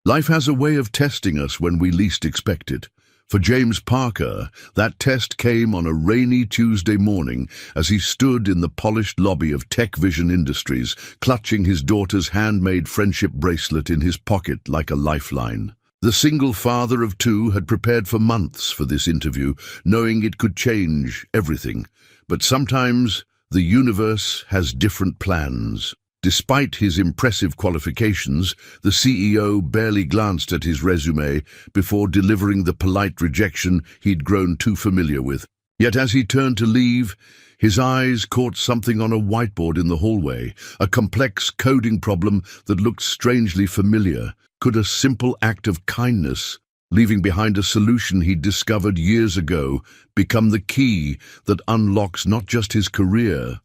Life has a way of testing us when we least expect it. For James Parker, that test came on a rainy Tuesday morning as he stood in the polished lobby of Tech Vision Industries, clutching his daughter's handmade friendship bracelet in his pocket like a lifeline. The single father of two had prepared for months for this interview, knowing it could change everything. But sometimes the universe has different plans. Despite his impressive qualifications, the CEO barely glanced at his resume before delivering the polite rejection he'd grown too familiar with. Yet as he turned to leave, his eyes caught something on a whiteboard in the hallway, a complex coding problem that looked strangely familiar. Could a simple act of kindness, leaving behind a solution he'd discovered years ago, become the key that unlocks not just his career,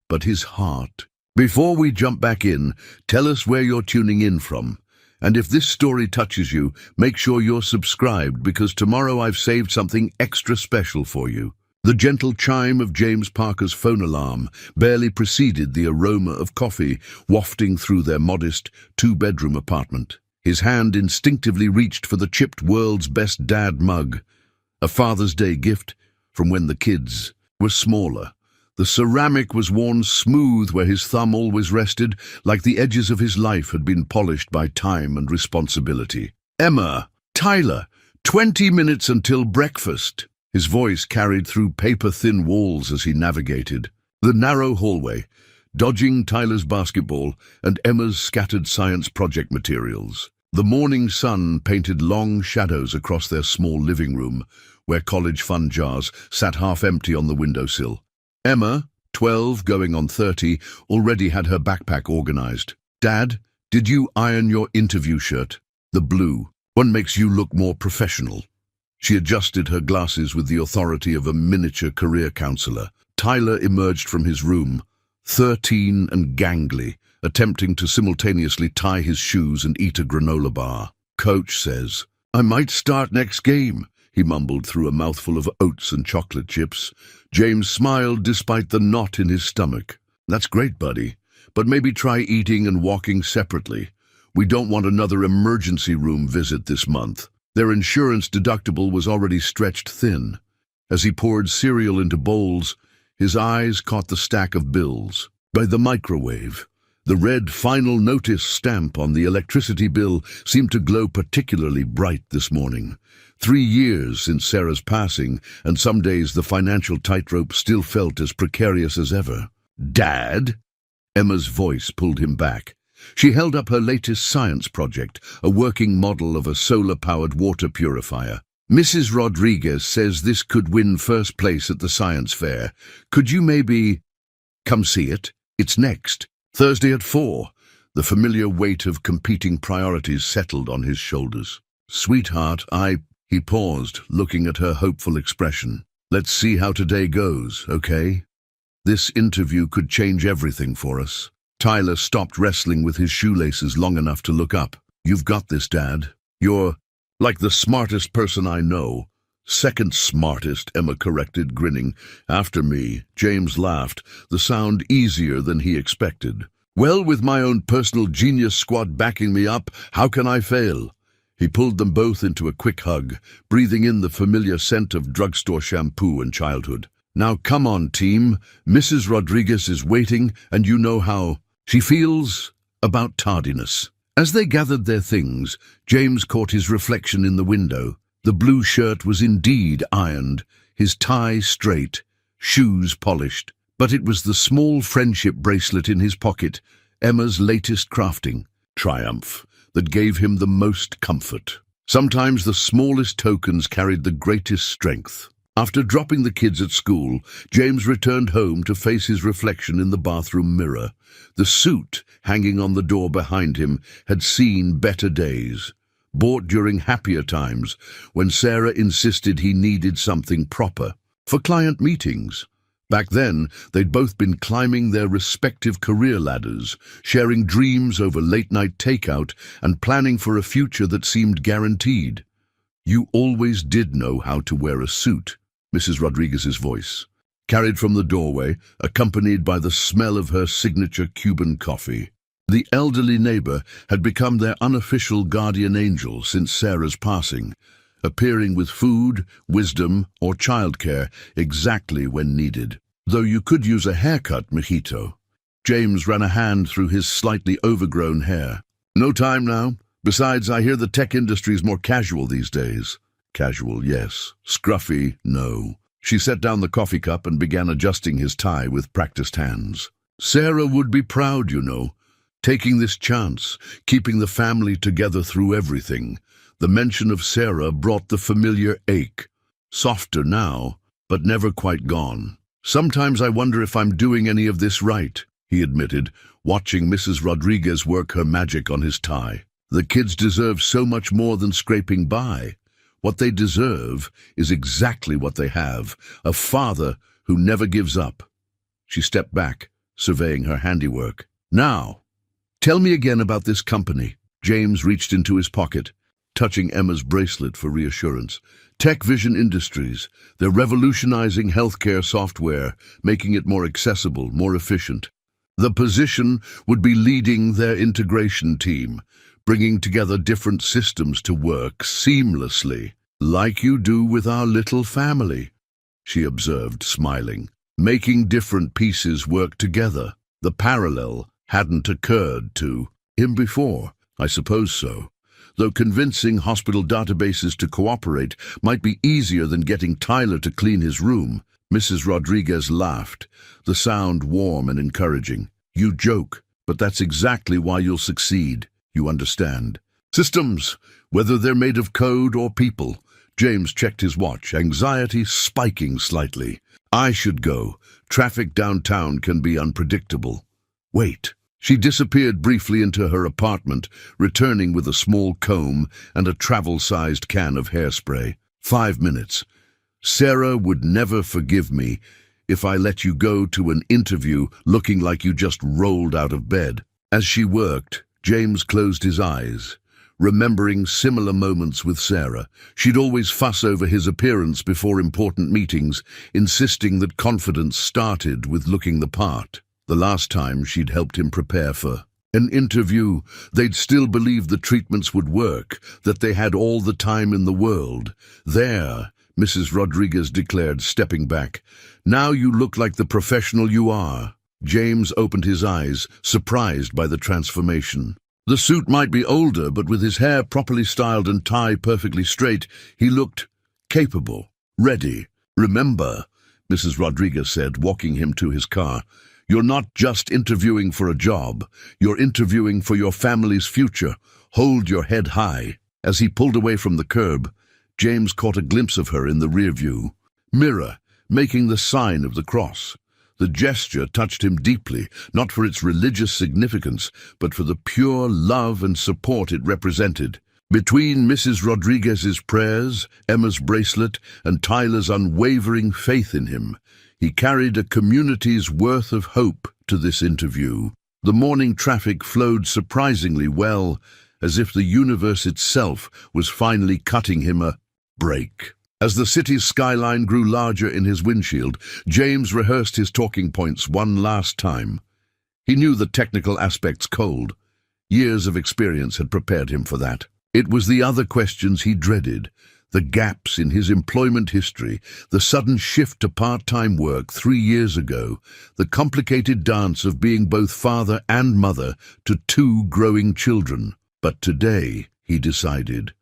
but his heart? Before we jump back in, tell us where you're tuning in from. And if this story touches you, make sure you're subscribed, because tomorrow I've saved something extra special for you. The gentle chime of James Parker's phone alarm barely preceded the aroma of coffee wafting through their modest two-bedroom apartment. His hand instinctively reached for the chipped World's Best Dad mug, a Father's Day gift from when the kids were smaller. The ceramic was worn smooth where his thumb always rested, like the edges of his life had been polished by time and responsibility. "Emma, Tyler, 20 minutes until breakfast." His voice carried through paper-thin walls as he navigated the narrow hallway, dodging Tyler's basketball and Emma's scattered science project materials. The morning sun painted long shadows across their small living room, where college fund jars sat half empty on the windowsill. Emma, 12 going on 30, already had her backpack organized. "Dad, did you iron your interview shirt? The blue one makes you look more professional." She adjusted her glasses with the authority of a miniature career counselor. Tyler emerged from his room, 13 and gangly, attempting to simultaneously tie his shoes and eat a granola bar. "Coach says I might start next game," he mumbled through a mouthful of oats and chocolate chips. James smiled despite the knot in his stomach. "That's great, buddy, but maybe try eating and walking separately. We don't want another emergency room visit this month." Their insurance deductible was already stretched thin. As he poured cereal into bowls, his eyes caught the stack of bills. By the microwave, the red final notice stamp on the electricity bill seemed to glow particularly bright this morning. 3 years since Sarah's passing, and some days the financial tightrope still felt as precarious as ever. "Dad?" Emma's voice pulled him back. She held up her latest science project, a working model of a solar-powered water purifier. "Mrs. Rodriguez says this could win first place at the science fair. Could you maybe come see it? It's next Thursday at 4. The familiar weight of competing priorities settled on his shoulders. "Sweetheart, He paused, looking at her hopeful expression. "Let's see how today goes, okay? This interview could change everything for us." Tyler stopped wrestling with his shoelaces long enough to look up. "You've got this, Dad. You're like the smartest person I know." "Second smartest," Emma corrected, grinning. "After me." James laughed, the sound easier than he expected. "Well, with my own personal genius squad backing me up, how can I fail?" He pulled them both into a quick hug, breathing in the familiar scent of drugstore shampoo and childhood. "Now come on, team. Mrs. Rodriguez is waiting, and you know how she feels about tardiness." As they gathered their things, James caught his reflection in the window. The blue shirt was indeed ironed, his tie straight, shoes polished. But it was the small friendship bracelet in his pocket, Emma's latest crafting, Triumph, that gave him the most comfort. Sometimes the smallest tokens carried the greatest strength. After dropping the kids at school, James returned home to face his reflection in the bathroom mirror. The suit hanging on the door behind him had seen better days, bought during happier times when Sarah insisted he needed something proper for client meetings. Back then, they'd both been climbing their respective career ladders, sharing dreams over late-night takeout and planning for a future that seemed guaranteed. "You always did know how to wear a suit," Mrs. Rodriguez's voice carried from the doorway, accompanied by the smell of her signature Cuban coffee. The elderly neighbor had become their unofficial guardian angel since Sarah's passing, appearing with food, wisdom, or childcare exactly when needed. Though you could use a haircut, mijito. James ran a hand through his slightly overgrown hair. No time now. Besides, I hear the tech industry's more casual these days. Casual, yes. Scruffy, no. She set down the coffee cup and began adjusting his tie with practiced hands. Sarah would be proud, you know. Taking this chance, keeping the family together through everything. The mention of Sarah brought the familiar ache. Softer now, but never quite gone. Sometimes I wonder if I'm doing any of this right, he admitted, watching Mrs. Rodriguez work her magic on his tie. The kids deserve so much more than scraping by. What they deserve is exactly what they have, a father who never gives up. She stepped back, surveying her handiwork. Now, tell me again about this company. James reached into his pocket, touching Emma's bracelet for reassurance. Tech Vision Industries. They're revolutionizing healthcare software, making it more accessible, more efficient. The position would be leading their integration team, bringing together different systems to work seamlessly, like you do with our little family, she observed, smiling. Making different pieces work together. The parallel hadn't occurred to him before. I suppose so. Though convincing hospital databases to cooperate might be easier than getting Tyler to clean his room. Mrs. Rodriguez laughed, the sound warm and encouraging. You joke, but that's exactly why you'll succeed. You understand. Systems, whether they're made of code or people. James checked his watch, anxiety spiking slightly. I should go. Traffic downtown can be unpredictable. Wait. She disappeared briefly into her apartment, returning with a small comb and a travel-sized can of hairspray. 5 minutes. Sarah would never forgive me if I let you go to an interview looking like you just rolled out of bed. As she worked, James closed his eyes, remembering similar moments with Sarah. She'd always fuss over his appearance before important meetings, insisting that confidence started with looking the part. The last time she'd helped him prepare for an interview, they'd still believed the treatments would work, that they had all the time in the world. There, Mrs. Rodriguez declared, stepping back. Now you look like the professional you are. James opened his eyes, surprised by the transformation. The suit might be older, but with his hair properly styled and tie perfectly straight, he looked capable, ready. Remember, Mrs. Rodriguez said, walking him to his car, you're not just interviewing for a job. You're interviewing for your family's future. Hold your head high. As he pulled away from the curb, James caught a glimpse of her in the rear view mirror, making the sign of the cross. The gesture touched him deeply, not for its religious significance, but for the pure love and support it represented. Between Mrs. Rodriguez's prayers, Emma's bracelet, and Tyler's unwavering faith in him, he carried a community's worth of hope to this interview. The morning traffic flowed surprisingly well, as if the universe itself was finally cutting him a break. As the city's skyline grew larger in his windshield, James rehearsed his talking points one last time. He knew the technical aspects cold. Years of experience had prepared him for that. It was the other questions he dreaded, the gaps in his employment history, the sudden shift to part-time work 3 years ago, the complicated dance of being both father and mother to 2 growing children. But today, he decided,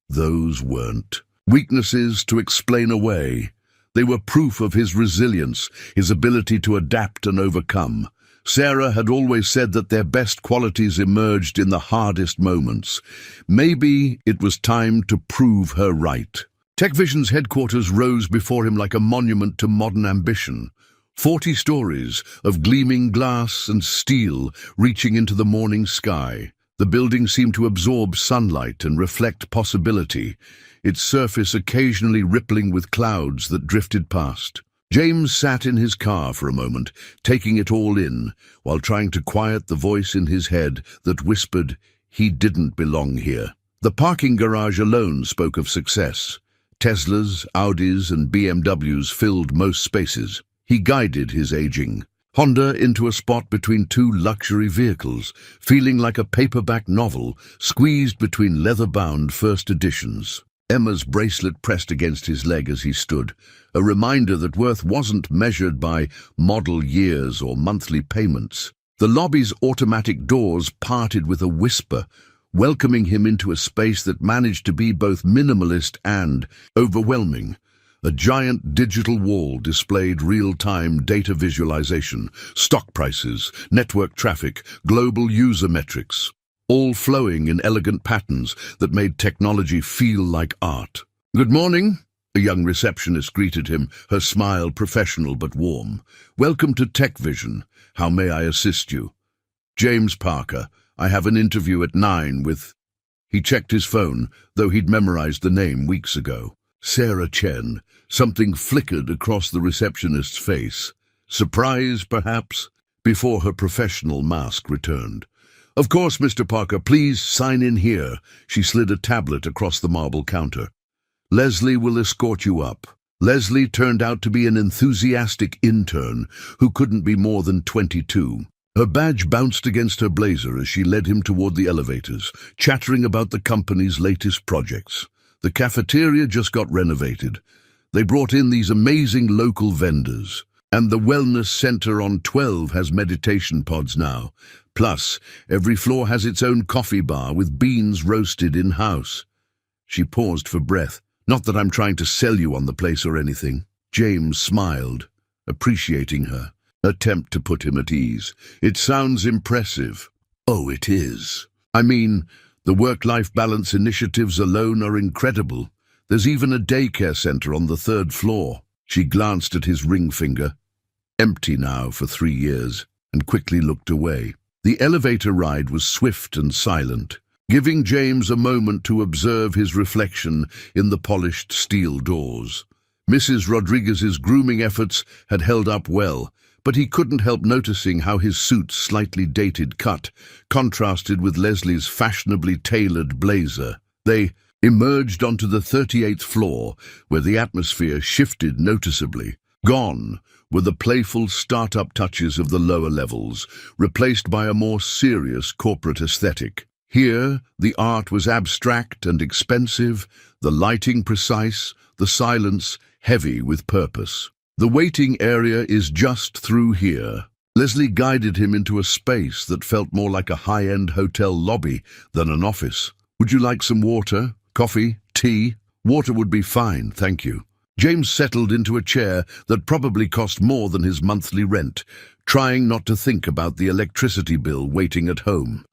those weren't weaknesses to explain away. They were proof of his resilience, his ability to adapt and overcome. Sarah had always said that their best qualities emerged in the hardest moments. Maybe it was time to prove her right. TechVision's headquarters rose before him like a monument to modern ambition. 40 stories of gleaming glass and steel reaching into the morning sky. The building seemed to absorb sunlight and reflect possibility, its surface occasionally rippling with clouds that drifted past. James sat in his car for a moment, taking it all in, while trying to quiet the voice in his head that whispered he didn't belong here. The parking garage alone spoke of success. Teslas, Audis, and BMWs filled most spaces. He guided his aging Honda into a spot between two luxury vehicles, feeling like a paperback novel squeezed between leather-bound first editions. Emma's bracelet pressed against his leg as he stood, a reminder that worth wasn't measured by model years or monthly payments. The lobby's automatic doors parted with a whisper, welcoming him into a space that managed to be both minimalist and overwhelming. A giant digital wall displayed real-time data visualization, stock prices, network traffic, global user metrics, all flowing in elegant patterns that made technology feel like art. "Good morning," a young receptionist greeted him, her smile professional but warm. "Welcome to Tech Vision. How may I assist you?" "James Parker. I have an interview at 9 with—" He checked his phone, though he'd memorized the name weeks ago. "Sarah Chen." Something flickered across the receptionist's face. Surprise, perhaps, before her professional mask returned. "Of course, Mr. Parker, please sign in here." She slid a tablet across the marble counter. "Leslie will escort you up." Leslie turned out to be an enthusiastic intern who couldn't be more than 22. Her badge bounced against her blazer as she led him toward the elevators, chattering about the company's latest projects. The cafeteria just got renovated. They brought in these amazing local vendors. And the wellness center on 12 has meditation pods now. Plus, every floor has its own coffee bar with beans roasted in-house. She paused for breath. "Not that I'm trying to sell you on the place or anything." James smiled, appreciating her attempt to put him at ease. "It sounds impressive." "Oh, it is. I mean, the work-life balance initiatives alone are incredible. There's even a daycare center on the 3rd floor. She glanced at his ring finger, empty now for 3 years, and quickly looked away. The elevator ride was swift and silent, giving James a moment to observe his reflection in the polished steel doors. Mrs. Rodriguez's grooming efforts had held up well, but he couldn't help noticing how his suit's slightly dated cut contrasted with Leslie's fashionably tailored blazer. They emerged onto the 38th floor, where the atmosphere shifted noticeably. Gone were the playful start-up touches of the lower levels, replaced by a more serious corporate aesthetic. Here, the art was abstract and expensive, the lighting precise, the silence heavy with purpose. "The waiting area is just through here." Leslie guided him into a space that felt more like a high-end hotel lobby than an office. "Would you like some water? Coffee? Tea?" "Water would be fine, thank you." James settled into a chair that probably cost more than his monthly rent, trying not to think about the electricity bill waiting at home.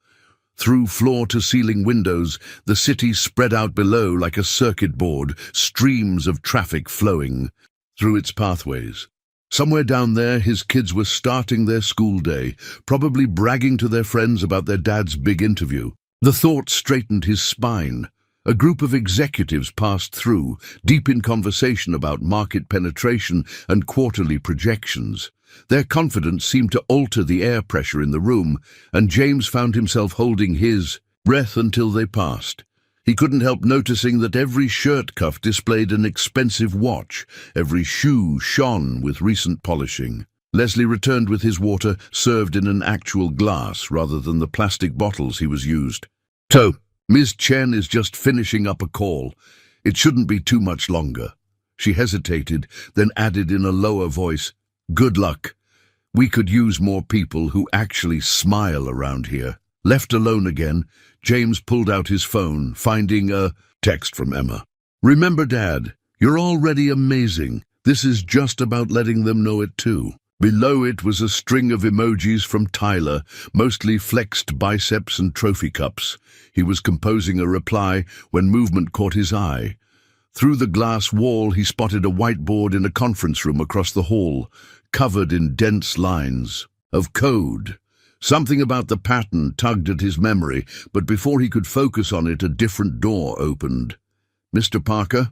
Through floor-to-ceiling windows, the city spread out below like a circuit board, streams of traffic flowing through its pathways. Somewhere down there, his kids were starting their school day, probably bragging to their friends about their dad's big interview. The thought straightened his spine. A group of executives passed through, deep in conversation about market penetration and quarterly projections. Their confidence seemed to alter the air pressure in the room, and James found himself holding his breath until they passed. He couldn't help noticing that every shirt cuff displayed an expensive watch, every shoe shone with recent polishing. Leslie returned with his water, served in an actual glass rather than the plastic bottles he was used. "So, Ms. Chen is just finishing up a call. It shouldn't be too much longer." She hesitated, then added in a lower voice, "Good luck. We could use more people who actually smile around here." Left alone again, James pulled out his phone, finding a text from Emma. "Remember, Dad, you're already amazing. This is just about letting them know it too." Below it was a string of emojis from Tyler, mostly flexed biceps and trophy cups. He was composing a reply when movement caught his eye. Through the glass wall, he spotted a whiteboard in a conference room across the hall, covered in dense lines of code. Something about the pattern tugged at his memory, but before he could focus on it, a different door opened. "Mr. Parker?"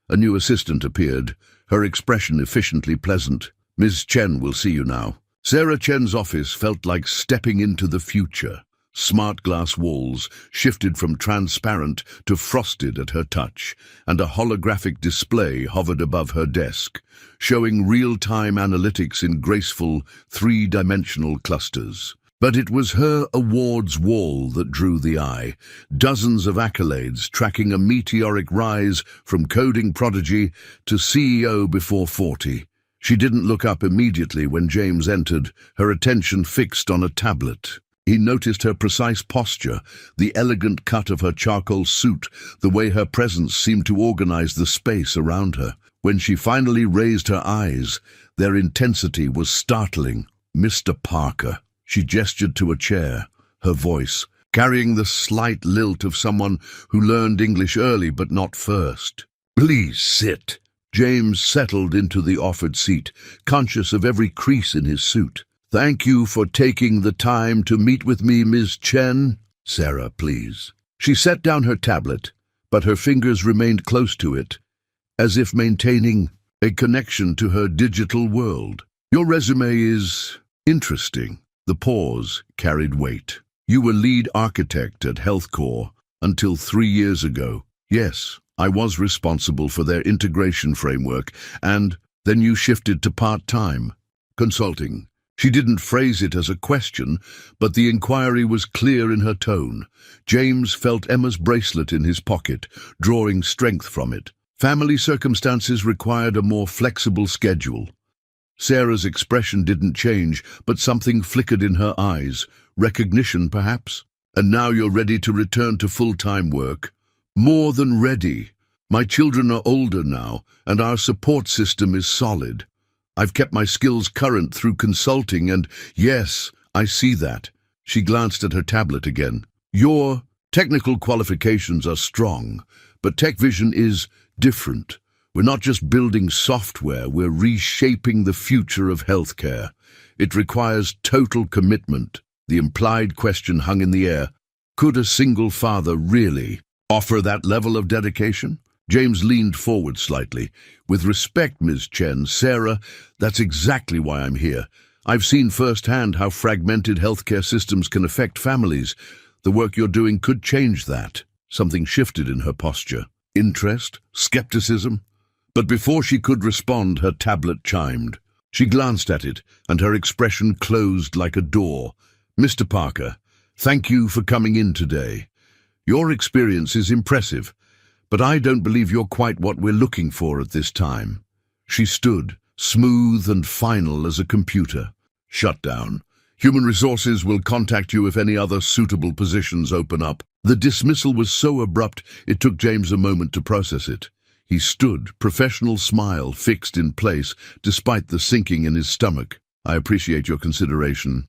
A new assistant appeared, her expression efficiently pleasant. "Ms. Chen will see you now." Sarah Chen's office felt like stepping into the future. Smart glass walls shifted from transparent to frosted at her touch, and a holographic display hovered above her desk, showing real-time analytics in graceful, three-dimensional clusters. But it was her awards wall that drew the eye, dozens of accolades tracking a meteoric rise from coding prodigy to CEO before 40. She didn't look up immediately when James entered, her attention fixed on a tablet. He noticed her precise posture, the elegant cut of her charcoal suit, the way her presence seemed to organize the space around her. When she finally raised her eyes, their intensity was startling. "Mr. Parker." She gestured to a chair, her voice carrying the slight lilt of someone who learned English early but not first. "Please sit." James settled into the offered seat, conscious of every crease in his suit. "Thank you for taking the time to meet with me, Ms. Chen." "Sarah, please." She set down her tablet, but her fingers remained close to it, as if maintaining a connection to her digital world. "Your resume is interesting." The pause carried weight. "You were lead architect at HealthCore until 3 years ago." "Yes, I was responsible for their integration framework, and then you shifted to part-time consulting." She didn't phrase it as a question, but the inquiry was clear in her tone. James felt Emma's bracelet in his pocket, drawing strength from it. Family circumstances required a more flexible schedule. Sarah's expression didn't change, but something flickered in her eyes. Recognition, perhaps? "And now you're ready to return to full-time work?" "More than ready. My children are older now, and our support system is solid. I've kept my skills current through consulting, and yes, I see that." She glanced at her tablet again. "Your technical qualifications are strong, but Tech Vision is different. We're not just building software, we're reshaping the future of healthcare. It requires total commitment." The implied question hung in the air. Could a single father really offer that level of dedication? James leaned forward slightly. "With respect, Ms. Chen, Sarah, that's exactly why I'm here. I've seen firsthand how fragmented healthcare systems can affect families. The work you're doing could change that." Something shifted in her posture. Interest? Skepticism? But before she could respond, her tablet chimed. She glanced at it, and her expression closed like a door. "Mr. Parker, thank you for coming in today. Your experience is impressive, but I don't believe you're quite what we're looking for at this time." She stood, smooth and final as a computer. "Shut down. Human Resources will contact you if any other suitable positions open up." The dismissal was so abrupt it took James a moment to process it. He stood, professional smile fixed in place, despite the sinking in his stomach. "I appreciate your consideration."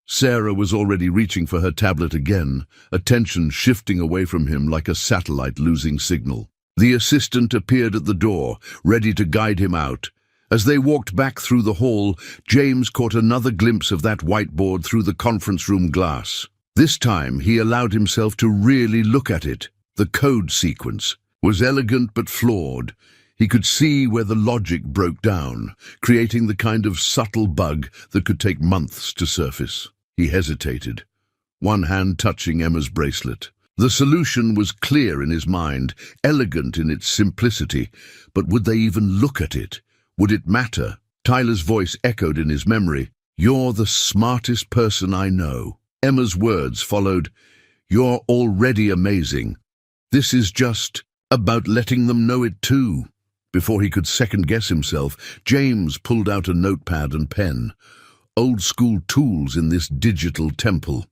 Sarah was already reaching for her tablet again, attention shifting away from him like a satellite losing signal. The assistant appeared at the door, ready to guide him out. As they walked back through the hall, James caught another glimpse of that whiteboard through the conference room glass. This time he allowed himself to really look at it. The code sequence was elegant but flawed. He could see where the logic broke down, creating the kind of subtle bug that could take months to surface. He hesitated, one hand touching Emma's bracelet. The solution was clear in his mind, elegant in its simplicity, but would they even look at it? Would it matter? Tyler's voice echoed in his memory. "You're the smartest person I know." Emma's words followed, "You're already amazing. This is just about letting them know it too." Before he could second-guess himself, James pulled out a notepad and pen. Old-school tools in this digital temple.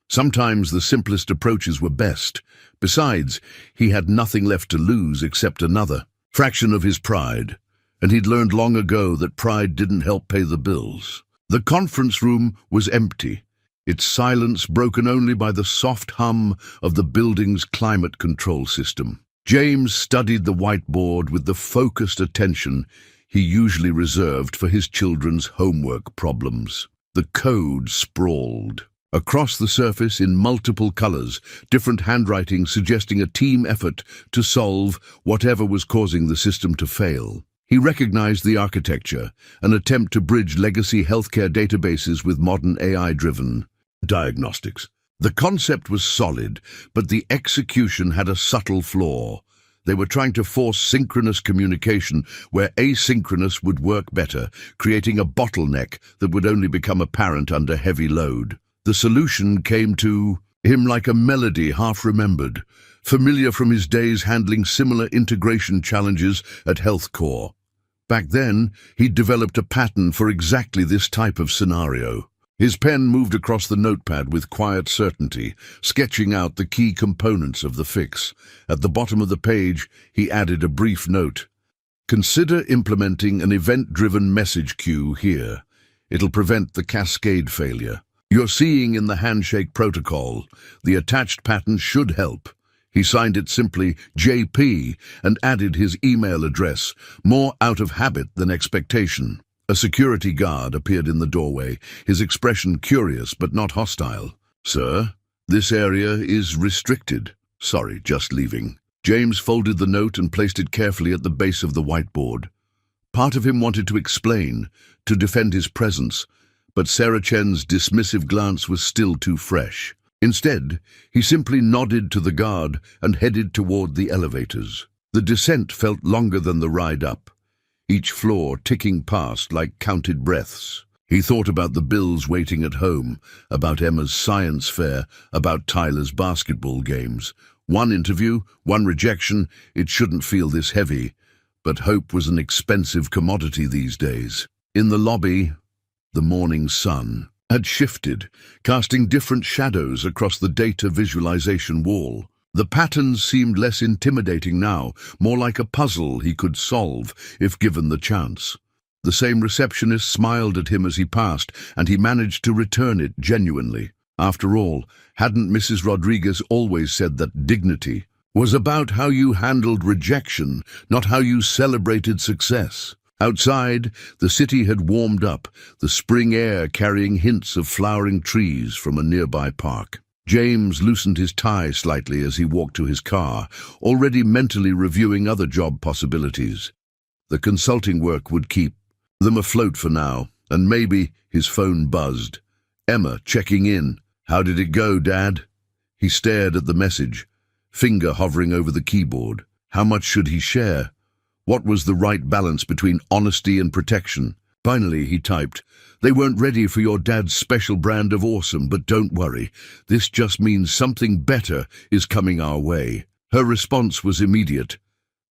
Sometimes the simplest approaches were best. Besides, he had nothing left to lose except another fraction of his pride, and he'd learned long ago that pride didn't help pay the bills. The conference room was empty, its silence broken only by the soft hum of the building's climate control system. James studied the whiteboard with the focused attention he usually reserved for his children's homework problems. The code sprawled across the surface in multiple colors, different handwriting suggesting a team effort to solve whatever was causing the system to fail. He recognized the architecture, an attempt to bridge legacy healthcare databases with modern AI-driven diagnostics. The concept was solid, but the execution had a subtle flaw. They were trying to force synchronous communication where asynchronous would work better, creating a bottleneck that would only become apparent under heavy load. The solution came to him like a melody half remembered, familiar from his days handling similar integration challenges at HealthCore. Back then, he'd developed a pattern for exactly this type of scenario. His pen moved across the notepad with quiet certainty, sketching out the key components of the fix. At the bottom of the page, he added a brief note. Consider implementing an event-driven message queue here. It'll prevent the cascade failure. You're seeing in the handshake protocol. The attached pattern should help. He signed it simply JP and added his email address, more out of habit than expectation. A security guard appeared in the doorway, his expression curious but not hostile. Sir, this area is restricted. Sorry, just leaving. James folded the note and placed it carefully at the base of the whiteboard. Part of him wanted to explain, to defend his presence, but Sarah Chen's dismissive glance was still too fresh. Instead, he simply nodded to the guard and headed toward the elevators. The descent felt longer than the ride up, each floor ticking past like counted breaths. He thought about the bills waiting at home, about Emma's science fair, about Tyler's basketball games. One interview, one rejection, it shouldn't feel this heavy, but hope was an expensive commodity these days. In the lobby, the morning sun had shifted, casting different shadows across the data visualization wall. The patterns seemed less intimidating now, more like a puzzle he could solve if given the chance. The same receptionist smiled at him as he passed, and he managed to return it genuinely. After all, hadn't Mrs. Rodriguez always said that dignity was about how you handled rejection, not how you celebrated success? Outside, the city had warmed up, the spring air carrying hints of flowering trees from a nearby park. James loosened his tie slightly as he walked to his car, already mentally reviewing other job possibilities. The consulting work would keep them afloat for now, and maybe his phone buzzed. Emma checking in. How did it go, Dad? He stared at the message, finger hovering over the keyboard. How much should he share? What was the right balance between honesty and protection? Finally, he typed, They weren't ready for your dad's special brand of awesome, but don't worry. This just means something better is coming our way. Her response was immediate.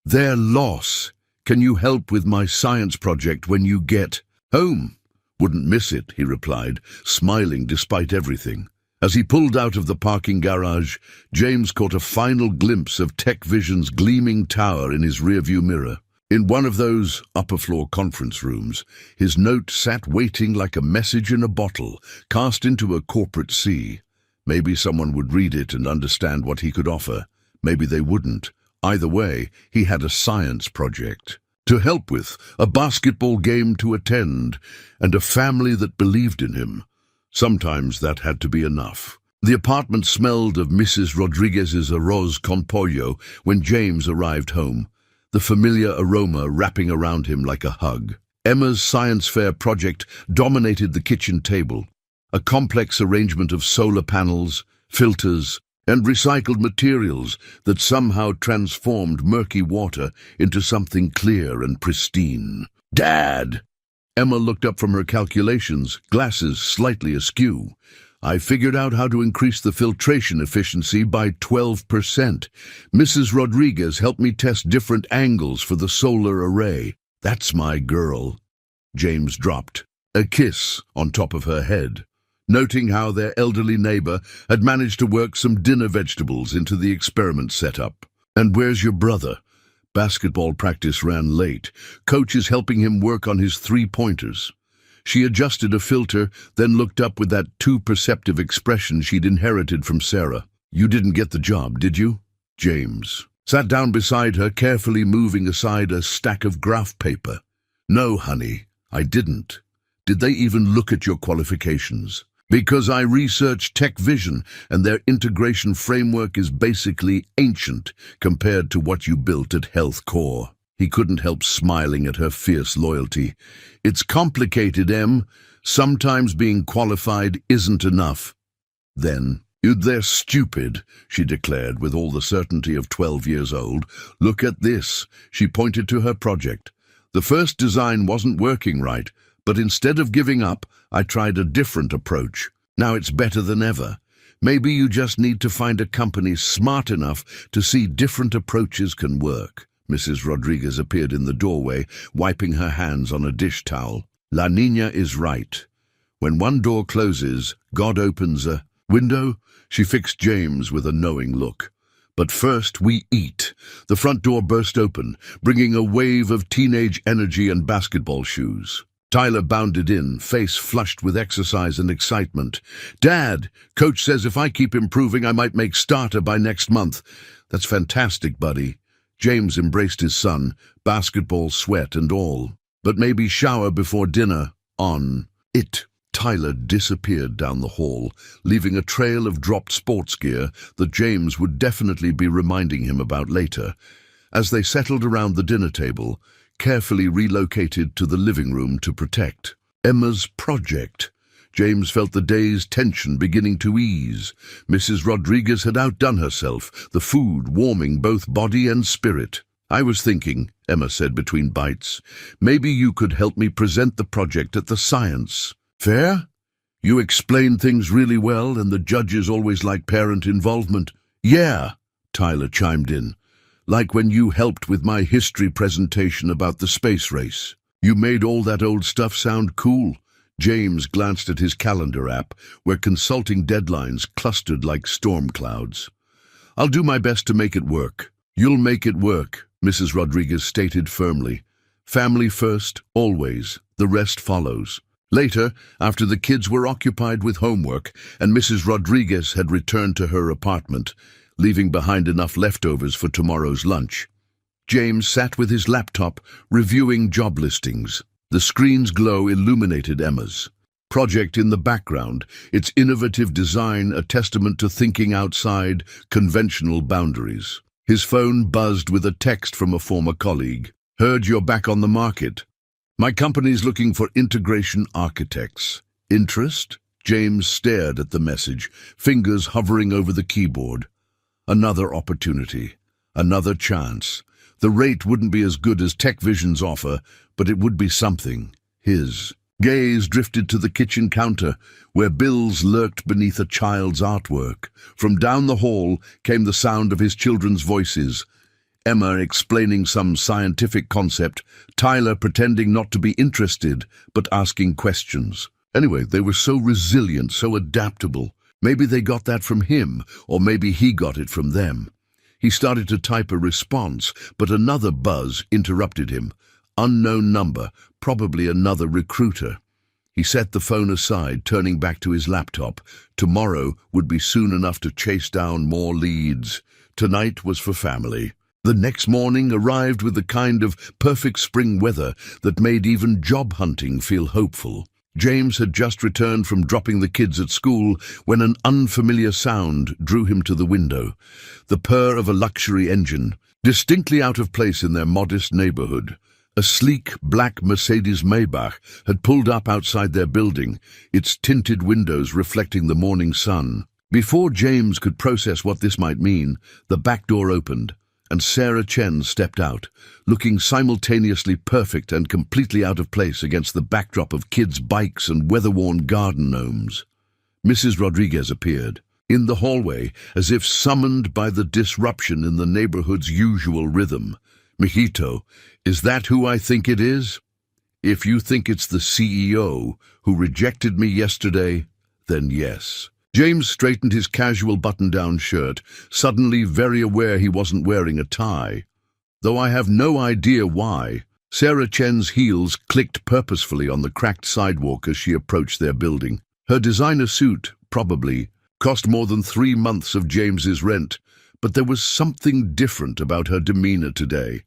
Their loss. Can you help with my science project when you get home? Wouldn't miss it, he replied, smiling despite everything. As he pulled out of the parking garage, James caught a final glimpse of Tech Vision's gleaming tower in his rearview mirror. In one of those upper-floor conference rooms, his note sat waiting like a message in a bottle, cast into a corporate sea. Maybe someone would read it and understand what he could offer. Maybe they wouldn't. Either way, he had a science project to help with, a basketball game to attend, and a family that believed in him. Sometimes that had to be enough. The apartment smelled of Mrs. Rodriguez's arroz con pollo when James arrived home, the familiar aroma wrapping around him like a hug. Emma's science fair project dominated the kitchen table, a complex arrangement of solar panels, filters, and recycled materials that somehow transformed murky water into something clear and pristine. Dad! Emma looked up from her calculations, glasses slightly askew. I figured out how to increase the filtration efficiency by 12%. Mrs. Rodriguez helped me test different angles for the solar array. That's my girl. James dropped a kiss on top of her head, noting how their elderly neighbor had managed to work some dinner vegetables into the experiment setup. And where's your brother? Basketball practice ran late. Coach is helping him work on his three-pointers. She adjusted a filter, then looked up with that too perceptive expression she'd inherited from Sarah. You didn't get the job, did you? James sat down beside her, carefully moving aside a stack of graph paper. No, honey, I didn't. Did they even look at your qualifications? Because I researched Tech Vision, and their integration framework is basically ancient compared to what you built at HealthCore. He couldn't help smiling at her fierce loyalty. It's complicated, Em. Sometimes being qualified isn't enough. Then They're stupid, she declared with all the certainty of 12 years old. Look at this. She pointed to her project. The first design wasn't working right, but instead of giving up, I tried a different approach. Now it's better than ever. Maybe you just need to find a company smart enough to see different approaches can work. Mrs. Rodriguez appeared in the doorway, wiping her hands on a dish towel. La Niña is right. When one door closes, God opens a window. She fixed James with a knowing look. But first we eat. The front door burst open, bringing a wave of teenage energy and basketball shoes. Tyler bounded in, face flushed with exercise and excitement. Dad, Coach says if I keep improving, I might make starter by next month. That's fantastic, buddy. James embraced his son, basketball sweat and all. But maybe shower before dinner. On it. Tyler disappeared down the hall, leaving a trail of dropped sports gear that James would definitely be reminding him about later. As they settled around the dinner table, carefully relocated to the living room to protect Emma's project, James felt the day's tension beginning to ease. Mrs. Rodriguez had outdone herself, the food warming both body and spirit. I was thinking, Emma said between bites, maybe you could help me present the project at the science fair? You explain things really well, and the judges always like parent involvement. Yeah, Tyler chimed in. Like when you helped with my history presentation about the space race. You made all that old stuff sound cool. James glanced at his calendar app, where consulting deadlines clustered like storm clouds. I'll do my best to make it work. You'll make it work, Mrs. Rodriguez stated firmly. Family first, always. The rest follows. Later, after the kids were occupied with homework and Mrs. Rodriguez had returned to her apartment, leaving behind enough leftovers for tomorrow's lunch, James sat with his laptop, reviewing job listings. The screen's glow illuminated Emma's project in the background, its innovative design a testament to thinking outside conventional boundaries. His phone buzzed with a text from a former colleague. Heard you're back on the market. My company's looking for integration architects. Interest? James stared at the message, fingers hovering over the keyboard. Another opportunity. Another chance. The rate wouldn't be as good as TechVision's offer, but it would be something. His gaze drifted to the kitchen counter, where bills lurked beneath a child's artwork. From down the hall came the sound of his children's voices. Emma explaining some scientific concept, Tyler pretending not to be interested, but asking questions. Anyway, they were so resilient, so adaptable. Maybe they got that from him, or maybe he got it from them. He started to type a response, but another buzz interrupted him. Unknown number, probably another recruiter. He set the phone aside, turning back to his laptop. Tomorrow would be soon enough to chase down more leads. Tonight was for family. The next morning arrived with the kind of perfect spring weather that made even job hunting feel hopeful. James had just returned from dropping the kids at school when an unfamiliar sound drew him to the window. The purr of a luxury engine, distinctly out of place in their modest neighborhood. A sleek black Mercedes Maybach had pulled up outside their building, its tinted windows reflecting the morning sun. Before James could process what this might mean, the back door opened, and Sarah Chen stepped out, looking simultaneously perfect and completely out of place against the backdrop of kids' bikes and weather-worn garden gnomes. Mrs. Rodriguez appeared, in the hallway, as if summoned by the disruption in the neighborhood's usual rhythm. Mijito, is that who I think it is? If you think it's the CEO who rejected me yesterday, then yes. James straightened his casual button-down shirt, suddenly very aware he wasn't wearing a tie. Though I have no idea why. Sarah Chen's heels clicked purposefully on the cracked sidewalk as she approached their building. Her designer suit, probably, cost more than 3 months of James's rent, but there was something different about her demeanor today.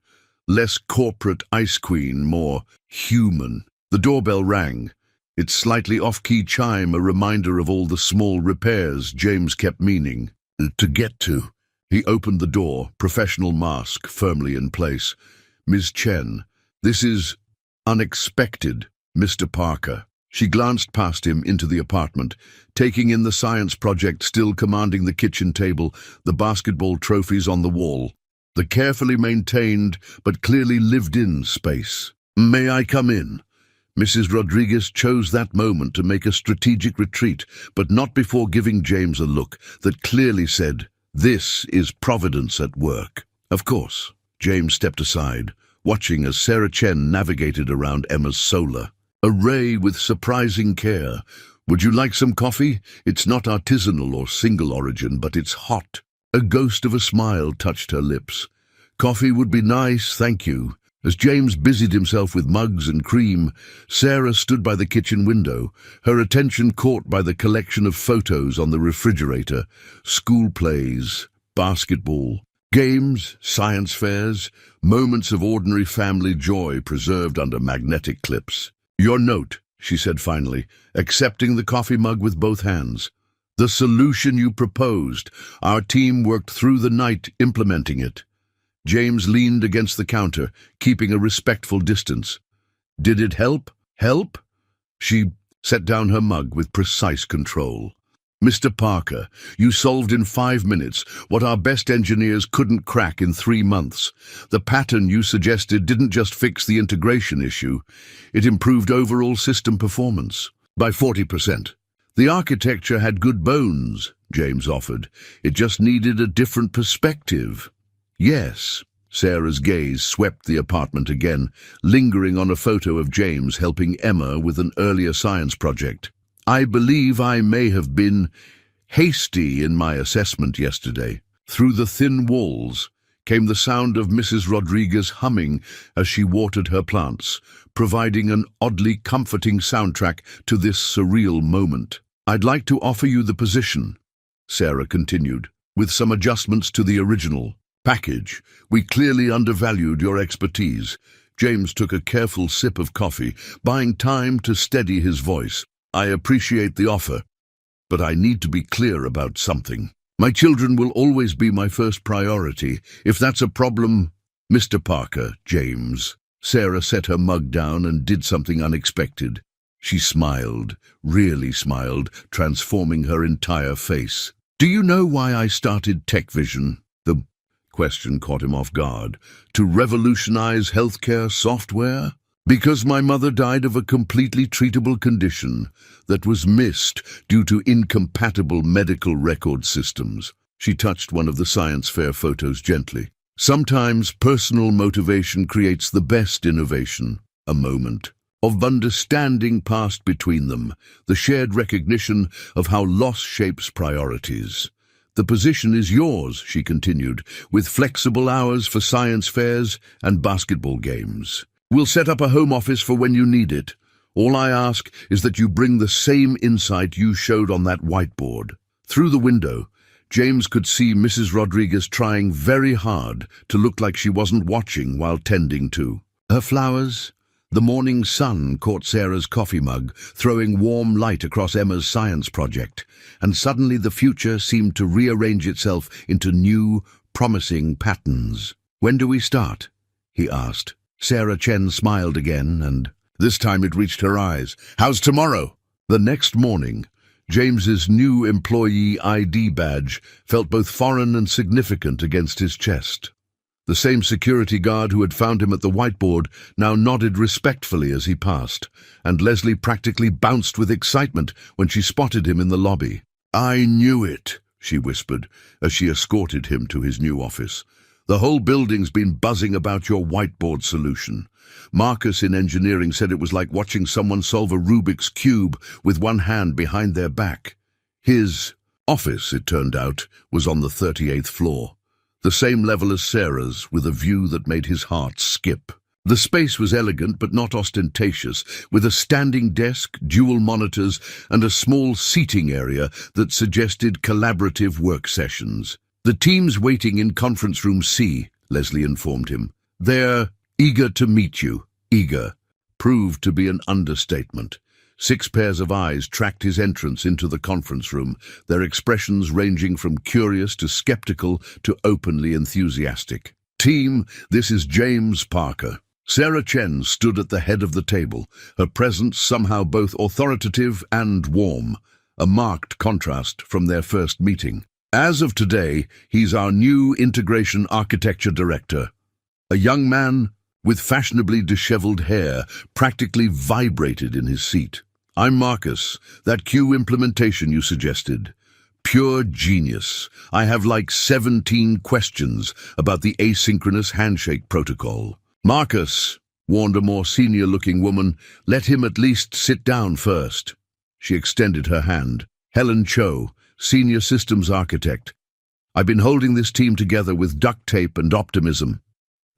Less corporate ice queen, more human. The doorbell rang. Its slightly off-key chime a reminder of all the small repairs James kept meaning to get to. He opened the door, professional mask firmly in place. Ms. Chen, this is unexpected, Mr. Parker. She glanced past him into the apartment, taking in the science project still commanding the kitchen table, the basketball trophies on the wall, the carefully maintained but clearly lived-in space. "May I come in?" Mrs. Rodriguez chose that moment to make a strategic retreat, but not before giving James a look that clearly said, "This is Providence at work." Of course. James stepped aside, watching as Sarah Chen navigated around Emma's solar array with surprising care. "Would you like some coffee? It's not artisanal or single origin, but it's hot." A ghost of a smile touched her lips. "Coffee would be nice, thank you." As James busied himself with mugs and cream, Sarah stood by the kitchen window, her attention caught by the collection of photos on the refrigerator: school plays, basketball, games, science fairs, moments of ordinary family joy preserved under magnetic clips. "Your note," she said finally, accepting the coffee mug with both hands. "The solution you proposed. Our team worked through the night implementing it." James leaned against the counter, keeping a respectful distance. "Did it help?" "Help?" She set down her mug with precise control. "Mr. Parker, you solved in 5 minutes what our best engineers couldn't crack in 3 months. The pattern you suggested didn't just fix the integration issue, it improved overall system performance by 40%. The architecture had good bones," James offered. "It just needed a different perspective." "Yes." Sarah's gaze swept the apartment again, lingering on a photo of James helping Emma with an earlier science project. "I believe I may have been hasty in my assessment yesterday." Through the thin walls came the sound of Mrs. Rodriguez humming as she watered her plants, providing an oddly comforting soundtrack to this surreal moment. "I'd like to offer you the position," Sarah continued, "with some adjustments to the original package. We clearly undervalued your expertise." James took a careful sip of coffee, buying time to steady his voice. "I appreciate the offer, but I need to be clear about something. My children will always be my first priority. If that's a problem..." "Mr. Parker, James." Sarah set her mug down and did something unexpected. She smiled, really smiled, transforming her entire face. "Do you know why I started Tech Vision?" The question caught him off guard. "To revolutionize healthcare software?" "Because my mother died of a completely treatable condition that was missed due to incompatible medical record systems." She touched one of the science fair photos gently. "Sometimes personal motivation creates the best innovation." A moment of understanding passed between them, the shared recognition of how loss shapes priorities. "The position is yours," she continued, "with flexible hours for science fairs and basketball games. We'll set up a home office for when you need it. All I ask is that you bring the same insight you showed on that whiteboard." Through the window, James could see Mrs. Rodriguez trying very hard to look like she wasn't watching while tending to her flowers. The morning sun caught Sarah's coffee mug, throwing warm light across Emma's science project, and suddenly the future seemed to rearrange itself into new, promising patterns. "When do we start?" he asked. Sarah Chen smiled again, and this time it reached her eyes. "How's tomorrow?" The next morning, James's new employee ID badge felt both foreign and significant against his chest. The same security guard who had found him at the whiteboard now nodded respectfully as he passed, and Leslie practically bounced with excitement when she spotted him in the lobby. "I knew it," she whispered as she escorted him to his new office. "The whole building's been buzzing about your whiteboard solution. Marcus in engineering said it was like watching someone solve a Rubik's Cube with one hand behind their back." His office, it turned out, was on the 38th floor. The same level as Sarah's, with a view that made his heart skip. The space was elegant but not ostentatious, with a standing desk, dual monitors, and a small seating area that suggested collaborative work sessions. "The team's waiting in conference room C," Leslie informed him. "They're eager to meet you." Eager proved to be an understatement. 6 pairs of eyes tracked his entrance into the conference room, their expressions ranging from curious to skeptical to openly enthusiastic. "Team, this is James Parker." Sarah Chen stood at the head of the table, her presence somehow both authoritative and warm, a marked contrast from their first meeting. As of today, he's our new Integration Architecture Director. A young man with fashionably disheveled hair practically vibrated in his seat. I'm Marcus, that Q implementation you suggested. Pure genius. I have like 17 questions about the asynchronous handshake protocol. Marcus, warned a more senior-looking woman, let him at least sit down first. She extended her hand. Helen Cho, Senior Systems Architect. I've been holding this team together with duct tape and optimism.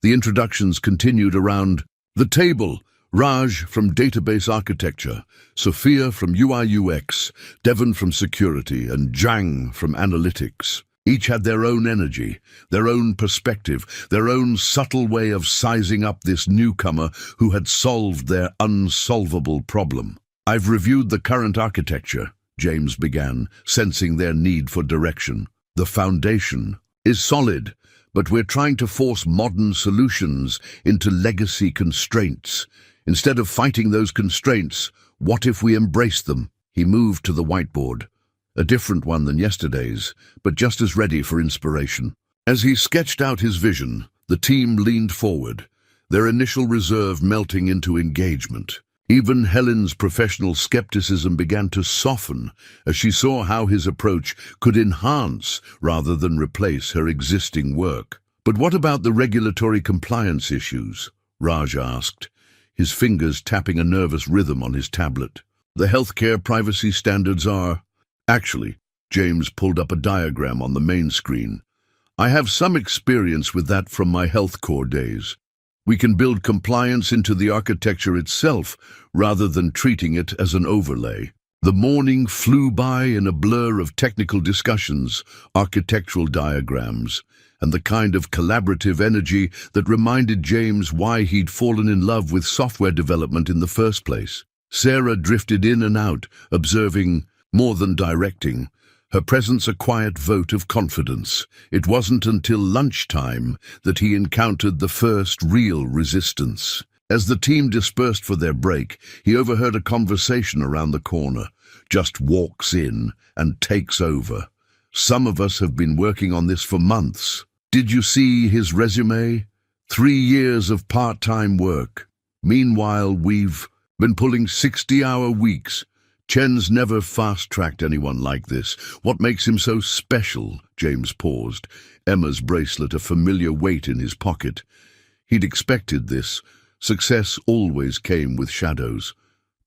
The introductions continued around the table. Raj from Database Architecture, Sophia from UI/UX, Devon from Security, and Zhang from Analytics. Each had their own energy, their own perspective, their own subtle way of sizing up this newcomer who had solved their unsolvable problem. I've reviewed the current architecture, James began, sensing their need for direction. The foundation is solid, but we're trying to force modern solutions into legacy constraints. Instead of fighting those constraints, what if we embrace them? He moved to the whiteboard, a different one than yesterday's, but just as ready for inspiration. As he sketched out his vision, the team leaned forward, their initial reserve melting into engagement. Even Helen's professional skepticism began to soften as she saw how his approach could enhance rather than replace her existing work. But what about the regulatory compliance issues? Raj asked, his fingers tapping a nervous rhythm on his tablet. The healthcare privacy standards are... Actually, James pulled up a diagram on the main screen. I have some experience with that from my health core days. We can build compliance into the architecture itself rather than treating it as an overlay. The morning flew by in a blur of technical discussions, architectural diagrams, and the kind of collaborative energy that reminded James why he'd fallen in love with software development in the first place. Sarah drifted in and out, observing more than directing, her presence a quiet vote of confidence. It wasn't until lunchtime that he encountered the first real resistance. As the team dispersed for their break, he overheard a conversation around the corner. Just walks in and takes over. Some of us have been working on this for months. Did you see his resume? 3 years of part-time work. Meanwhile, we've been pulling 60-hour weeks. Chen's never fast-tracked anyone like this. What makes him so special? James paused, Emma's bracelet a familiar weight in his pocket. He'd expected this. Success always came with shadows.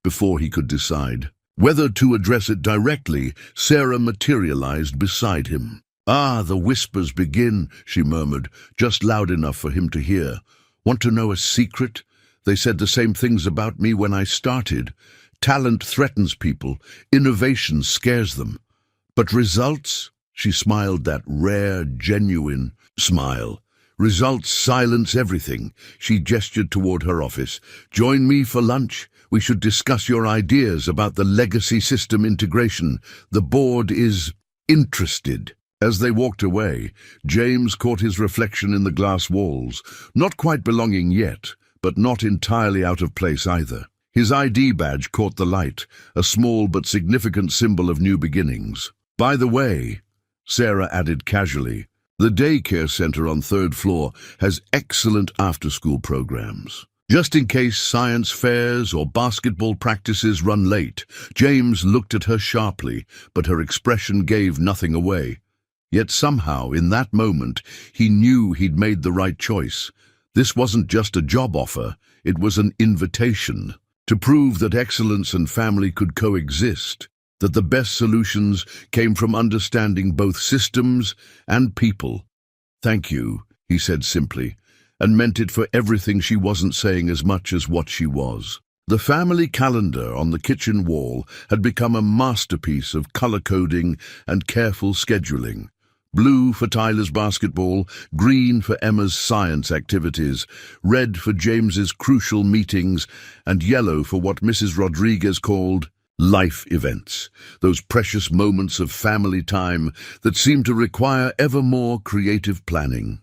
Before he could decide whether to address it directly, Sarah materialized beside him. Ah, the whispers begin, she murmured, just loud enough for him to hear. Want to know a secret? They said the same things about me when I started. Talent threatens people, innovation scares them. But results? She smiled that rare, genuine smile. Results silence everything. She gestured toward her office. Join me for lunch. We should discuss your ideas about the legacy system integration. The board is interested. As they walked away, James caught his reflection in the glass walls, not quite belonging yet, but not entirely out of place either. His ID badge caught the light, a small but significant symbol of new beginnings. By the way, Sarah added casually, the daycare center on 3rd floor has excellent after-school programs. Just in case science fairs or basketball practices run late. James looked at her sharply, but her expression gave nothing away. Yet somehow, in that moment, he knew he'd made the right choice. This wasn't just a job offer, it was an invitation to prove that excellence and family could coexist, that the best solutions came from understanding both systems and people. Thank you, he said simply, and meant it for everything she wasn't saying as much as what she was. The family calendar on the kitchen wall had become a masterpiece of color coding and careful scheduling. Blue for Tyler's basketball, green for Emma's science activities, red for James's crucial meetings, and yellow for what Mrs. Rodriguez called life events, those precious moments of family time that seemed to require ever more creative planning.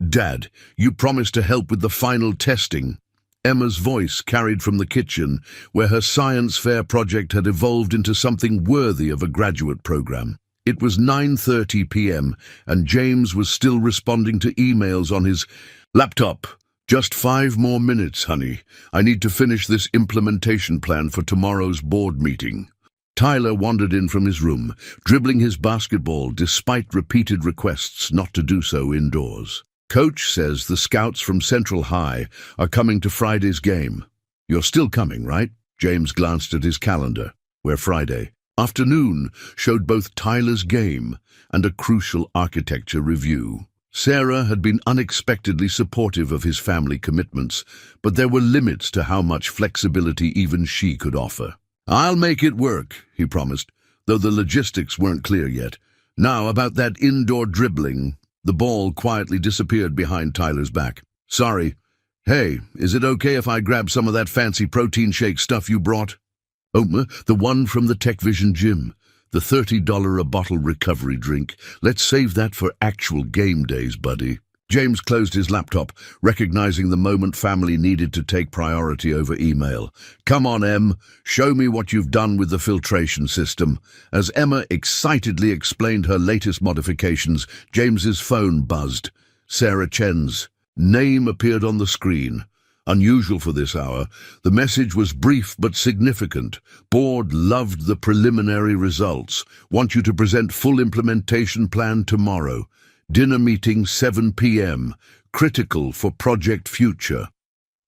Dad, you promised to help with the final testing. Emma's voice carried from the kitchen, where her science fair project had evolved into something worthy of a graduate program. It was 9:30 p.m., and James was still responding to emails on his laptop. "Just 5 more minutes, honey. I need to finish this implementation plan for tomorrow's board meeting." Tyler wandered in from his room, dribbling his basketball despite repeated requests not to do so indoors. "Coach says the scouts from Central High are coming to Friday's game. You're still coming, right?" James glanced at his calendar, where Friday afternoon showed both Tyler's game and a crucial architecture review. Sarah had been unexpectedly supportive of his family commitments, but there were limits to how much flexibility even she could offer. "I'll make it work," he promised, though the logistics weren't clear yet. "Now, about that indoor dribbling." The ball quietly disappeared behind Tyler's back. "Sorry. Hey, is it okay if I grab some of that fancy protein shake stuff you brought?" "Oh, the one from the Tech Vision gym. The $30 a bottle recovery drink. Let's save that for actual game days, buddy." James closed his laptop, recognizing the moment family needed to take priority over email. "Come on, Em. Show me what you've done with the filtration system." As Emma excitedly explained her latest modifications, James's phone buzzed. Sarah Chen's name appeared on the screen. Unusual for this hour, the message was brief but significant. "Board loved the preliminary results. Want you to present full implementation plan tomorrow. Dinner meeting 7 p.m. Critical for Project Future."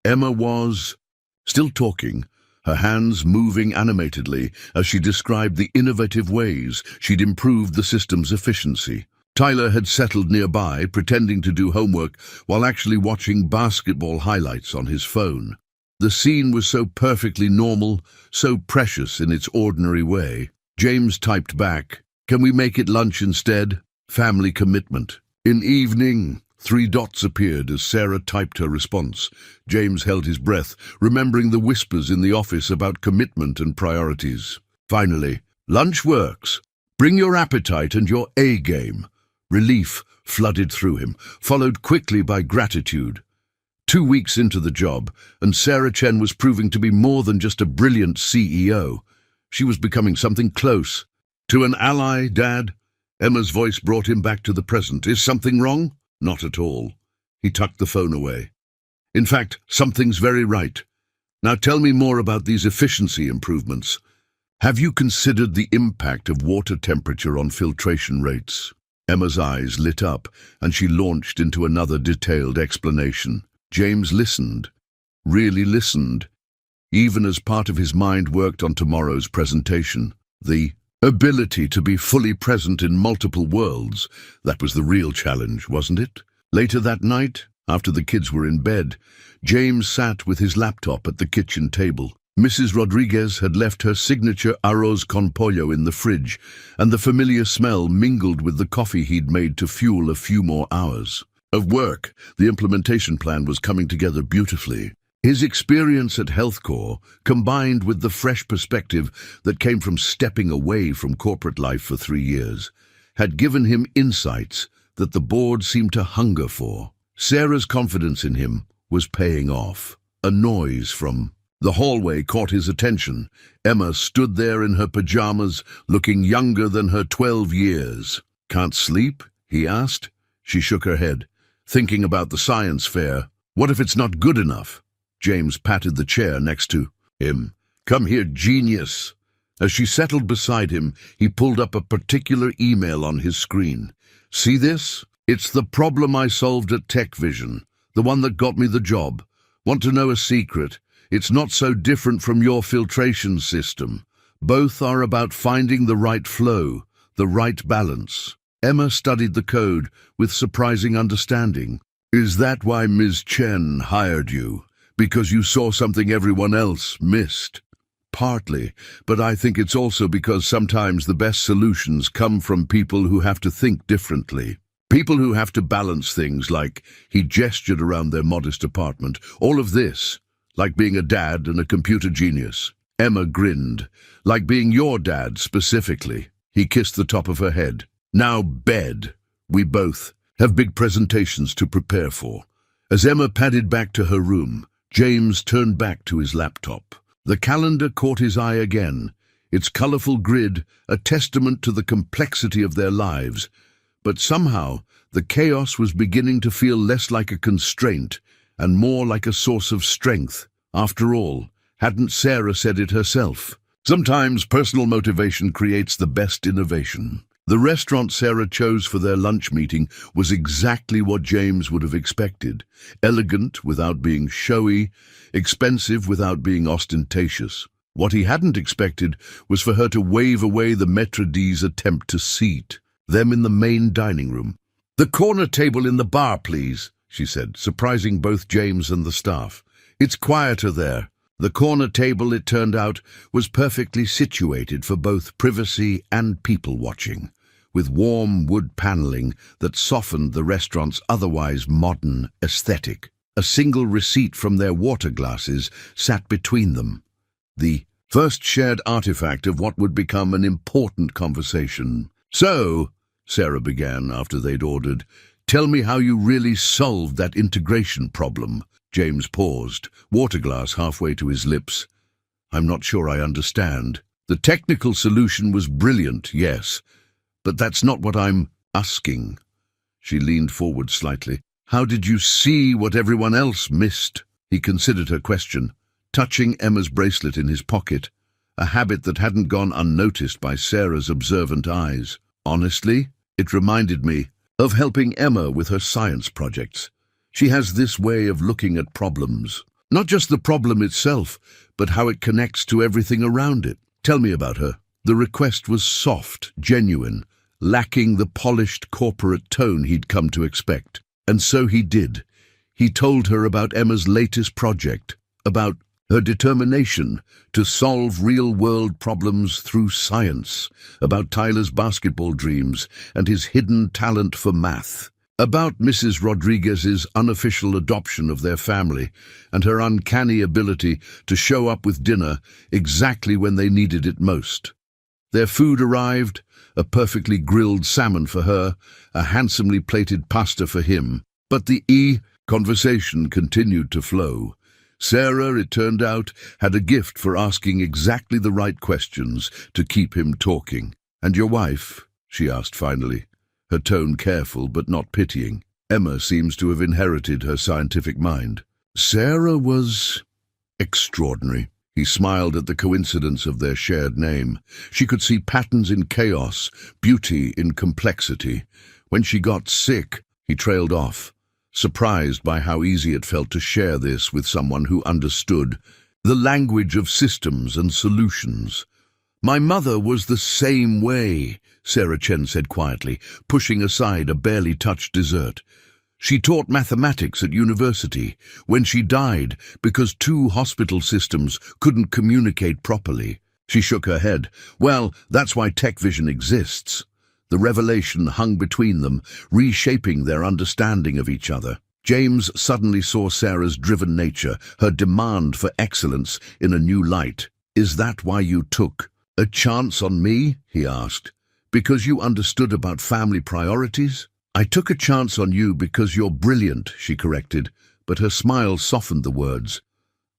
Emma was still talking, her hands moving animatedly as she described the innovative ways she'd improved the system's efficiency. Tyler had settled nearby, pretending to do homework while actually watching basketball highlights on his phone. The scene was so perfectly normal, so precious in its ordinary way. James typed back, "Can we make it lunch instead? Family commitment." "In evening." 3 dots appeared as Sarah typed her response. James held his breath, remembering the whispers in the office about commitment and priorities. Finally, "Lunch works. Bring your appetite and your A-game." Relief flooded through him, followed quickly by gratitude. 2 weeks into the job, and Sarah Chen was proving to be more than just a brilliant CEO. She was becoming something close. "To an ally, Dad?" Emma's voice brought him back to the present. "Is something wrong?" "Not at all." He tucked the phone away. "In fact, something's very right. Now tell me more about these efficiency improvements. Have you considered the impact of water temperature on filtration rates?" Emma's eyes lit up, and she launched into another detailed explanation. James listened, really listened, even as part of his mind worked on tomorrow's presentation. The ability to be fully present in multiple worlds, that was the real challenge, wasn't it? Later that night, after the kids were in bed, James sat with his laptop at the kitchen table. Mrs. Rodriguez had left her signature arroz con pollo in the fridge, and the familiar smell mingled with the coffee he'd made to fuel a few more hours of work. The implementation plan was coming together beautifully. His experience at HealthCore, combined with the fresh perspective that came from stepping away from corporate life for 3 years, had given him insights that the board seemed to hunger for. Sarah's confidence in him was paying off. A noise from the hallway caught his attention. Emma stood there in her pajamas, looking younger than her 12 years. "Can't sleep?" he asked. She shook her head, thinking about the science fair. "What if it's not good enough?" James patted the chair next to him. "Come here, genius." As she settled beside him, he pulled up a particular email on his screen. "See this? It's the problem I solved at Tech Vision, the one that got me the job. Want to know a secret? It's not so different from your filtration system. Both are about finding the right flow, the right balance." Emma studied the code with surprising understanding. "Is that why Ms. Chen hired you? Because you saw something everyone else missed?" "Partly, but I think it's also because sometimes the best solutions come from people who have to think differently. People who have to balance things like," he gestured around their modest apartment, "all of this, like being a dad and a computer genius." Emma grinned. "Like being your dad, specifically." He kissed the top of her head. "Now bed. We both have big presentations to prepare for." As Emma padded back to her room, James turned back to his laptop. The calendar caught his eye again, its colourful grid a testament to the complexity of their lives. But somehow, the chaos was beginning to feel less like a constraint and more like a source of strength. After all, hadn't Sarah said it herself? Sometimes personal motivation creates the best innovation. The restaurant Sarah chose for their lunch meeting was exactly what James would have expected. Elegant without being showy, expensive without being ostentatious. What he hadn't expected was for her to wave away the maître d's attempt to seat them in the main dining room. "The corner table in the bar, please," she said, surprising both James and the staff. "It's quieter there." The corner table, it turned out, was perfectly situated for both privacy and people-watching, with warm wood paneling that softened the restaurant's otherwise modern aesthetic. A single receipt from their water glasses sat between them, the first shared artifact of what would become an important conversation. "So," Sarah began after they'd ordered, "tell me how you really solved that integration problem." James paused, water glass halfway to his lips. "I'm not sure I understand. The technical solution was brilliant, yes, but that's not what I'm asking." She leaned forward slightly. "How did you see what everyone else missed?" He considered her question, touching Emma's bracelet in his pocket, a habit that hadn't gone unnoticed by Sarah's observant eyes. "Honestly, it reminded me of helping Emma with her science projects. She has this way of looking at problems. Not just the problem itself, but how it connects to everything around it. Tell me about her." The request was soft, genuine, lacking the polished corporate tone he'd come to expect. And so he did. He told her about Emma's latest project, about her determination to solve real-world problems through science, about Tyler's basketball dreams and his hidden talent for math, about Mrs. Rodriguez's unofficial adoption of their family and her uncanny ability to show up with dinner exactly when they needed it most. Their food arrived, a perfectly grilled salmon for her, a handsomely plated pasta for him. But the conversation continued to flow. Sarah, it turned out, had a gift for asking exactly the right questions to keep him talking. "And your wife?" she asked finally, her tone careful but not pitying. "Emma seems to have inherited her scientific mind." Sarah was extraordinary. He smiled at the coincidence of their shared name. She could see patterns in chaos, beauty in complexity. When she got sick, he trailed off, surprised by how easy it felt to share this with someone who understood the language of systems and solutions. "My mother was the same way," Sarah Chen said quietly, pushing aside a barely touched dessert. "She taught mathematics at university when she died because two hospital systems couldn't communicate properly." She shook her head. "Well, that's why Tech Vision exists." The revelation hung between them, reshaping their understanding of each other. James suddenly saw Sarah's driven nature, her demand for excellence, in a new light. "Is that why you took a chance on me?" he asked. "Because you understood about family priorities?" "I took a chance on you because you're brilliant," she corrected, but her smile softened the words.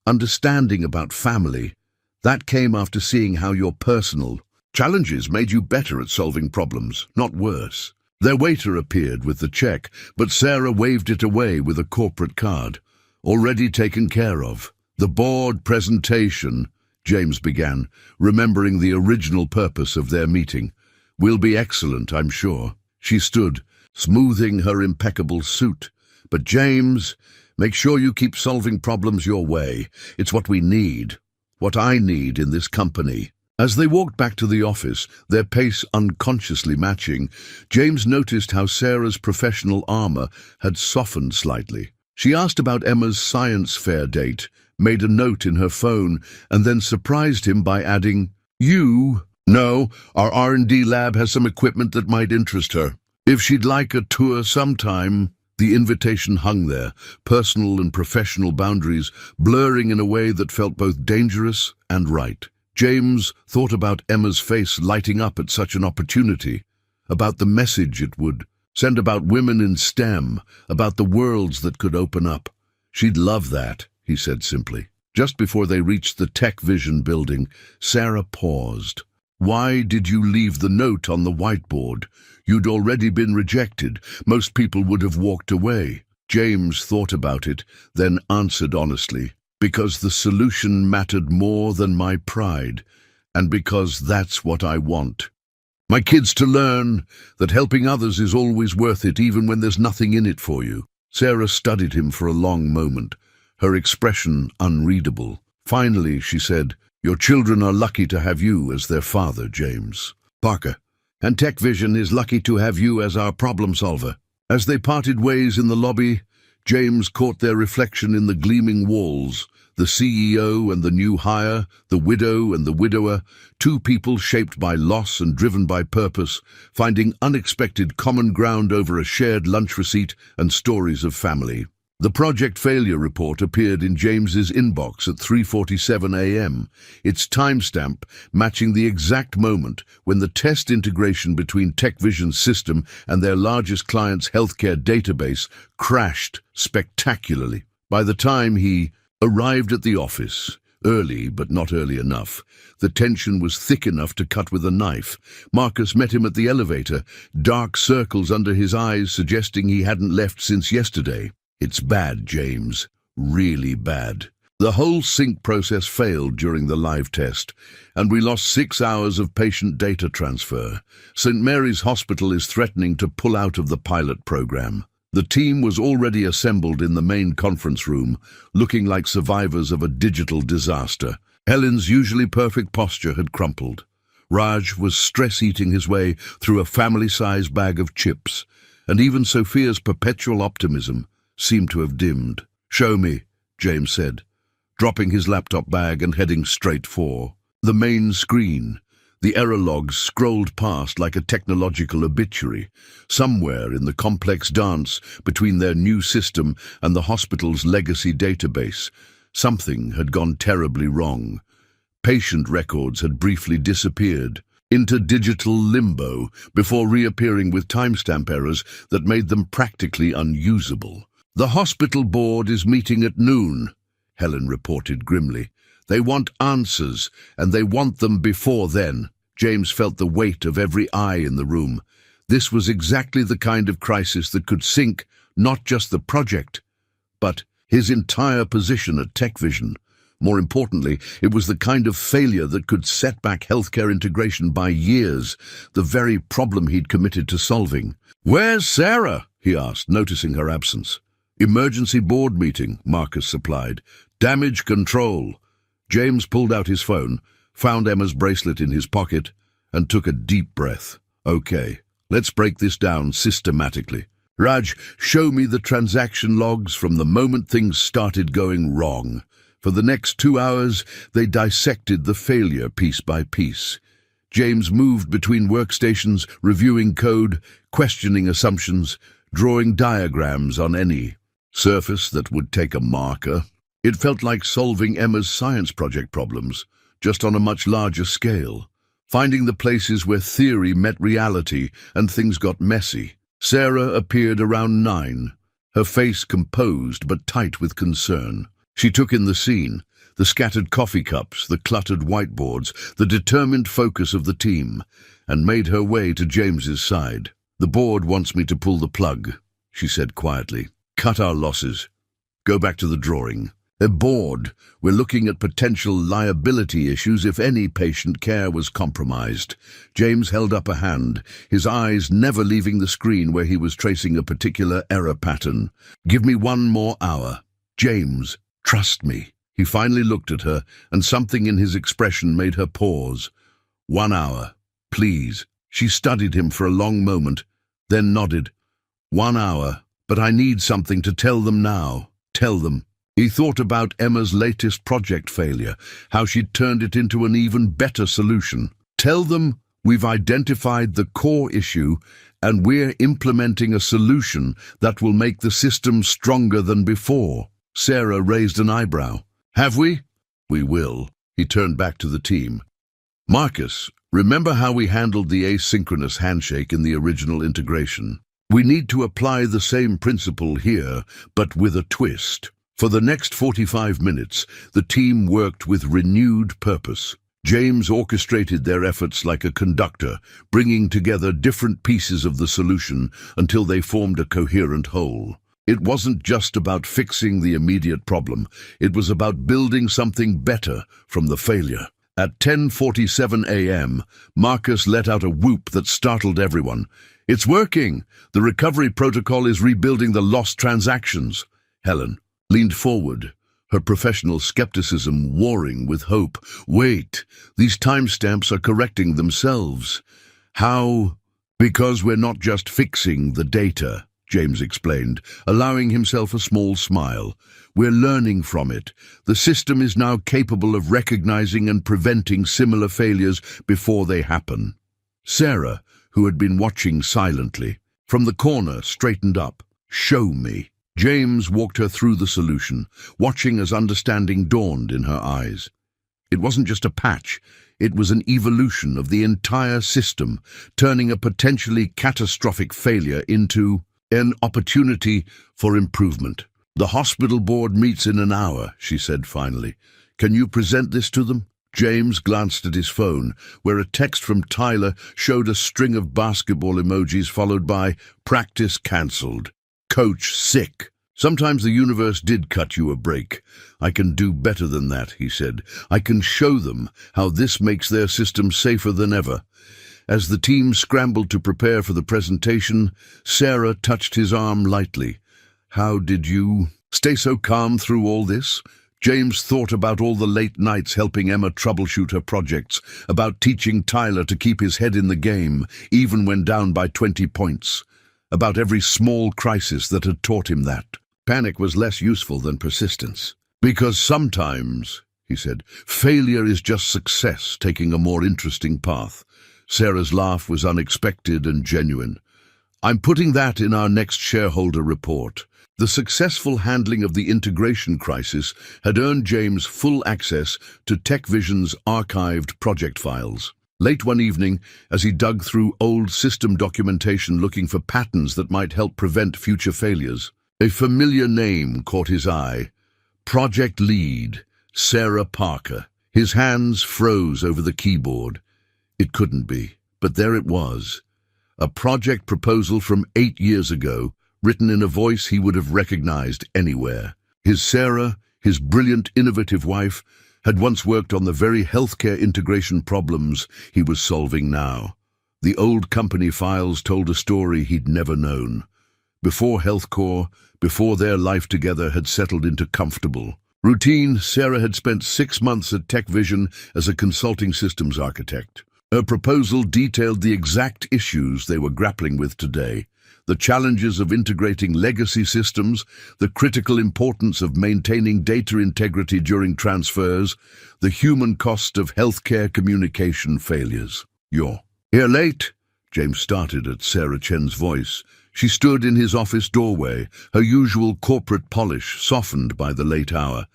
"Understanding about family, that came after seeing how your personal challenges made you better at solving problems, not worse." Their waiter appeared with the check, but Sarah waved it away with a corporate card. "Already taken care of." "The board presentation," James began, remembering the original purpose of their meeting, "will be excellent, I'm sure." She stood, smoothing her impeccable suit. "But James, make sure you keep solving problems your way. It's what we need, what I need in this company." As they walked back to the office, their pace unconsciously matching, James noticed how Sarah's professional armor had softened slightly. She asked about Emma's science fair date, made a note in her phone, and then surprised him by adding, "You? No, our R&D lab has some equipment that might interest her. If she'd like a tour sometime." The invitation hung there, personal and professional boundaries blurring in a way that felt both dangerous and right. James thought about Emma's face lighting up at such an opportunity, about the message it would send about women in STEM, about the worlds that could open up. "She'd love that," he said simply. Just before they reached the Tech Vision building, Sarah paused. Why did you leave the note on the whiteboard? You'd already been rejected. Most people would have walked away. James thought about it, then answered honestly. Because the solution mattered more than my pride, and because that's what I want. My kids to learn that helping others is always worth it, even when there's nothing in it for you. Sarah studied him for a long moment, her expression unreadable. Finally, she said, your children are lucky to have you as their father, James. Parker, and Tech Vision is lucky to have you as our problem solver. As they parted ways in the lobby, James caught their reflection in the gleaming walls, the CEO and the new hire, the widow and the widower, two people shaped by loss and driven by purpose, finding unexpected common ground over a shared lunch receipt and stories of family. The project failure report appeared in James's inbox at 3:47 a.m., its timestamp matching the exact moment when the test integration between TechVision's system and their largest client's healthcare database crashed spectacularly. By the time he arrived at the office, early but not early enough, the tension was thick enough to cut with a knife. Marcus met him at the elevator, dark circles under his eyes suggesting he hadn't left since yesterday. It's bad, James. Really bad. The whole sync process failed during the live test, and we lost 6 hours of patient data transfer. St. Mary's Hospital is threatening to pull out of the pilot program. The team was already assembled in the main conference room, looking like survivors of a digital disaster. Helen's usually perfect posture had crumpled. Raj was stress-eating his way through a family-sized bag of chips, and even Sophia's perpetual optimism seemed to have dimmed. Show me, James said, dropping his laptop bag and heading straight for the main screen. The error logs scrolled past like a technological obituary. Somewhere in the complex dance between their new system and the hospital's legacy database, something had gone terribly wrong. Patient records had briefly disappeared into digital limbo before reappearing with timestamp errors that made them practically unusable. The hospital board is meeting at noon, Helen reported grimly. They want answers, and they want them before then. James felt the weight of every eye in the room. This was exactly the kind of crisis that could sink not just the project, but his entire position at TechVision. More importantly, it was the kind of failure that could set back healthcare integration by years, the very problem he'd committed to solving. "Where's Sarah?" he asked, noticing her absence. "Emergency board meeting," Marcus supplied. "Damage control." James pulled out his phone, found Emma's bracelet in his pocket, and took a deep breath. "Okay, let's break this down systematically. Raj, show me the transaction logs from the moment things started going wrong." For the next 2 hours, they dissected the failure piece by piece. James moved between workstations, reviewing code, questioning assumptions, drawing diagrams on any surface that would take a marker. It felt like solving Emma's science project problems, just on a much larger scale, finding the places where theory met reality and things got messy. Sarah appeared around 9, her face composed but tight with concern. She took in the scene, the scattered coffee cups, the cluttered whiteboards, the determined focus of the team, and made her way to James's side. "The board wants me to pull the plug," she said quietly. "Cut our losses. Go back to the drawing. A board. We're looking at potential liability issues if any patient care was compromised." James held up a hand, his eyes never leaving the screen where he was tracing a particular error pattern. "Give me 1 more hour. James, trust me." He finally looked at her, and something in his expression made her pause. 1 hour, please." She studied him for a long moment, then nodded. 1 hour, but I need something to tell them now. Tell them. He thought about Emma's latest project failure, how she'd turned it into an even better solution. "Tell them we've identified the core issue and we're implementing a solution that will make the system stronger than before." Sarah raised an eyebrow. "Have we?" "We will." He turned back to the team. "Marcus, remember how we handled the asynchronous handshake in the original integration? We need to apply the same principle here, but with a twist. For the next 45 minutes, the team worked with renewed purpose. James orchestrated their efforts like a conductor, bringing together different pieces of the solution until they formed a coherent whole. It wasn't just about fixing the immediate problem, it was about building something better from the failure. At 10:47 a.m., Marcus let out a whoop that startled everyone. "It's working! The recovery protocol is rebuilding the lost transactions." Helen leaned forward, her professional skepticism warring with hope. "Wait, these timestamps are correcting themselves." "How?" "Because we're not just fixing the data," James explained, allowing himself a small smile. "We're learning from it. The system is now capable of recognizing and preventing similar failures before they happen." Sarah, who had been watching silently, from the corner straightened up. "Show me." James walked her through the solution, watching as understanding dawned in her eyes. It wasn't just a patch, it was an evolution of the entire system, turning a potentially catastrophic failure into an opportunity for improvement. "The hospital board meets in an hour," she said finally. "Can you present this to them?" James glanced at his phone, where a text from Tyler showed a string of basketball emojis followed by "practice cancelled. Coach sick." "Sometimes the universe did cut you a break. I can do better than that," he said. "I can show them how this makes their system safer than ever." As the team scrambled to prepare for the presentation, Sarah touched his arm lightly. "How did you stay so calm through all this?" James thought about all the late nights helping Emma troubleshoot her projects, about teaching Tyler to keep his head in the game, even when down by 20 points, about every small crisis that had taught him that. Panic was less useful than persistence. "Because sometimes," he said, "failure is just success taking a more interesting path." Sarah's laugh was unexpected and genuine. "I'm putting that in our next shareholder report." The successful handling of the integration crisis had earned James full access to TechVision's archived project files. Late one evening, as he dug through old system documentation looking for patterns that might help prevent future failures, a familiar name caught his eye. Project Lead, Sarah Parker. His hands froze over the keyboard. It couldn't be, but there it was. A project proposal from 8 years ago, written in a voice he would have recognized anywhere. His Sarah, his brilliant, innovative wife, had once worked on the very healthcare integration problems he was solving now. The old company files told a story he'd never known. Before HealthCore, before their life together had settled into comfortable routine, Sarah had spent 6 months at TechVision as a consulting systems architect. Her proposal detailed the exact issues they were grappling with today, the challenges of integrating legacy systems, the critical importance of maintaining data integrity during transfers, the human cost of healthcare communication failures. "You're here late?" James started at Sarah Chen's voice. She stood in his office doorway, her usual corporate polish softened by the late hour.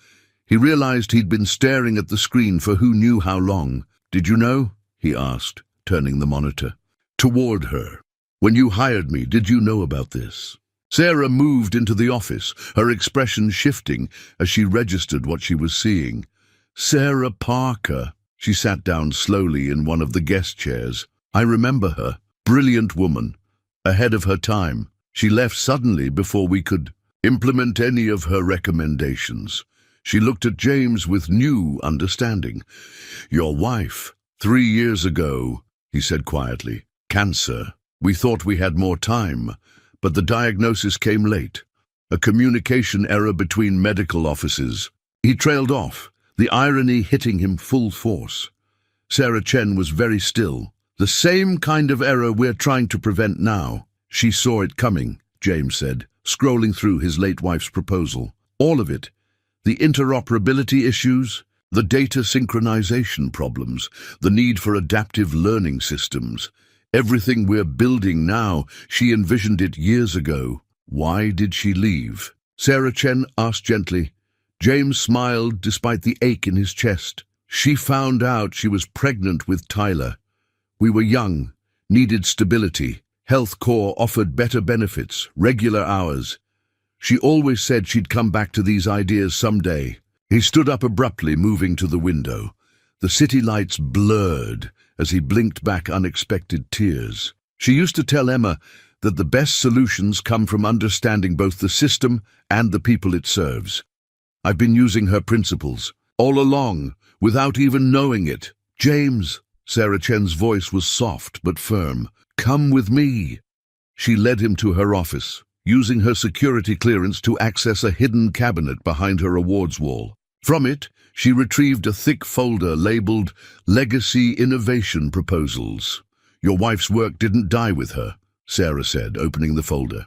He realized he'd been staring at the screen for who knew how long. "Did you know?" he asked, turning the monitor toward her. "When you hired me, did you know about this?" Sarah moved into the office, her expression shifting as she registered what she was seeing. "Sarah Parker." She sat down slowly in one of the guest chairs. "I remember her. Brilliant woman. Ahead of her time. She left suddenly before we could implement any of her recommendations." She looked at James with new understanding. "Your wife. 3 years ago," he said quietly. "Cancer. We thought we had more time, but the diagnosis came late. A communication error between medical offices." He trailed off, the irony hitting him full force. Sarah Chen was very still. "The same kind of error we're trying to prevent now." "She saw it coming," James said, scrolling through his late wife's proposal. "All of it. The interoperability issues, the data synchronization problems, the need for adaptive learning systems. Everything we're building now, she envisioned it years ago." "Why did she leave?" Sarah Chen asked gently. James smiled despite the ache in his chest. "She found out she was pregnant with Tyler. We were young, needed stability. HealthCore offered better benefits, regular hours. She always said she'd come back to these ideas someday. He stood up abruptly, moving to the window. The city lights blurred as he blinked back unexpected tears. She used to tell Emma that the best solutions come from understanding both the system and the people it serves. I've been using her principles all along, without even knowing it. James, Sarah Chen's voice was soft but firm. Come with me. She led him to her office, using her security clearance to access a hidden cabinet behind her awards wall. From it, she retrieved a thick folder labeled Legacy Innovation Proposals. Your wife's work didn't die with her, Sarah said, opening the folder.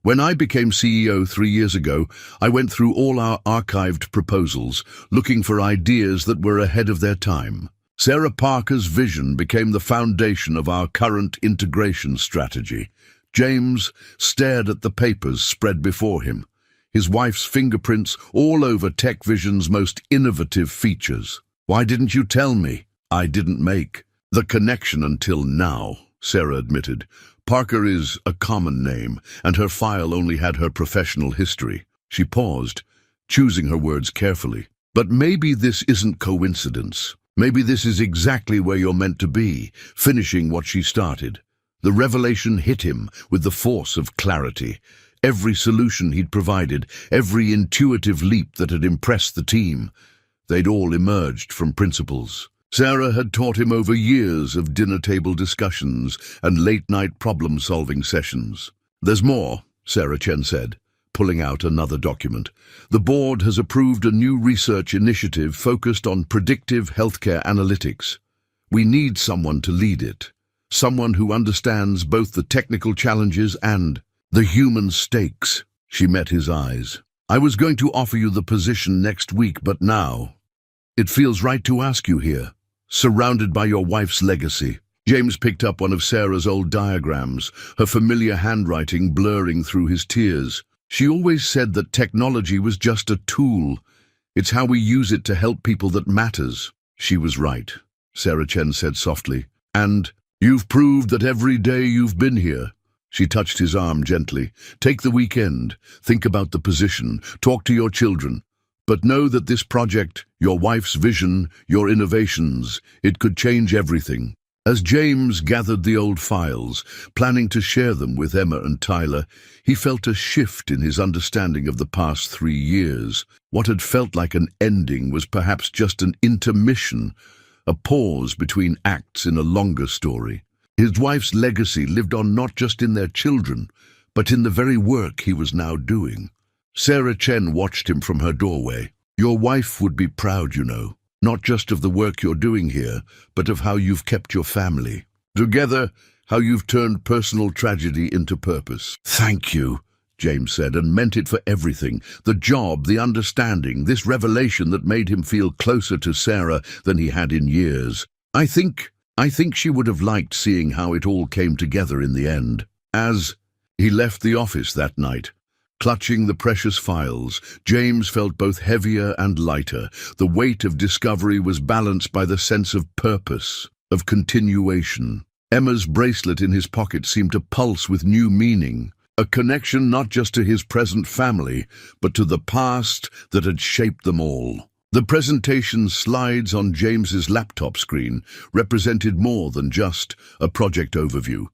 When I became CEO 3 years ago, I went through all our archived proposals, looking for ideas that were ahead of their time. Sarah Parker's vision became the foundation of our current integration strategy. James stared at the papers spread before him, his wife's fingerprints all over TechVision's most innovative features. Why didn't you tell me? I didn't make the connection until now, Sarah admitted. Parker is a common name, and her file only had her professional history. She paused, choosing her words carefully. But maybe this isn't coincidence. Maybe this is exactly where you're meant to be, finishing what she started. The revelation hit him with the force of clarity. Every solution he'd provided, every intuitive leap that had impressed the team, they'd all emerged from principles. Sarah had taught him over years of dinner-table discussions and late-night problem-solving sessions. There's more, Sarah Chen said, pulling out another document. The board has approved a new research initiative focused on predictive healthcare analytics. We need someone to lead it, someone who understands both the technical challenges and the human stakes. She met his eyes. I was going to offer you the position next week, but now it feels right to ask you here, surrounded by your wife's legacy. James picked up one of Sarah's old diagrams, her familiar handwriting blurring through his tears. She always said that technology was just a tool. It's how we use it to help people that matters. She was right, Sarah Chen said softly. And you've proved that every day you've been here. She touched his arm gently. Take the weekend. Think about the position. Talk to your children. But know that this project, your wife's vision, your innovations, it could change everything. As James gathered the old files, planning to share them with Emma and Tyler, he felt a shift in his understanding of the past 3 years. What had felt like an ending was perhaps just an intermission, a pause between acts in a longer story. His wife's legacy lived on not just in their children, but in the very work he was now doing. Sarah Chen watched him from her doorway. Your wife would be proud, you know, not just of the work you're doing here, but of how you've kept your family together, how you've turned personal tragedy into purpose. Thank you, James said, and meant it for everything. The job, the understanding, this revelation that made him feel closer to Sarah than he had in years. I think she would have liked seeing how it all came together in the end. As he left the office that night, clutching the precious files, James felt both heavier and lighter. The weight of discovery was balanced by the sense of purpose, of continuation. Emma's bracelet in his pocket seemed to pulse with new meaning, a connection not just to his present family, but to the past that had shaped them all. The presentation slides on James's laptop screen represented more than just a project overview.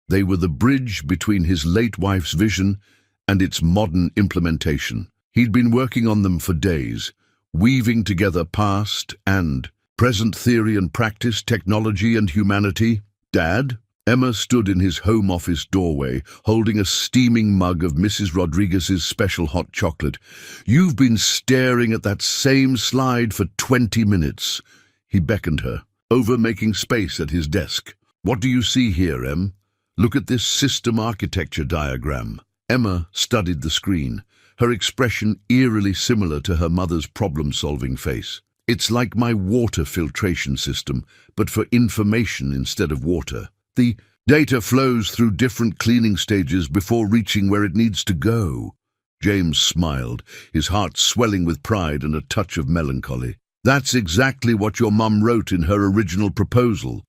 They were the bridge between his late wife's vision and its modern implementation. He'd been working on them for days, weaving together past and present theory and practice, technology and humanity. Dad? Emma stood in his home office doorway, holding a steaming mug of Mrs. Rodriguez's special hot chocolate. You've been staring at that same slide for 20 minutes. He beckoned her, over making space at his desk. What do you see here, Em? Look at this system architecture diagram. Emma studied the screen, her expression eerily similar to her mother's problem-solving face. It's like my water filtration system, but for information instead of water. The data flows through different cleaning stages before reaching where it needs to go. James smiled, his heart swelling with pride and a touch of melancholy. That's exactly what your mum wrote in her original proposal.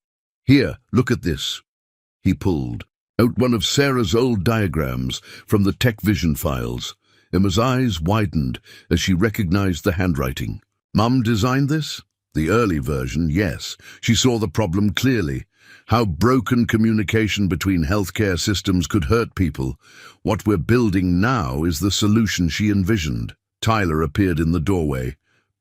Here, look at this. He pulled out one of Sarah's old diagrams from the Tech Vision files. Emma's eyes widened as she recognized the handwriting. Mum designed this? The early version, yes. She saw the problem clearly. How broken communication between healthcare systems could hurt people. What we're building now is the solution she envisioned. Tyler appeared in the doorway,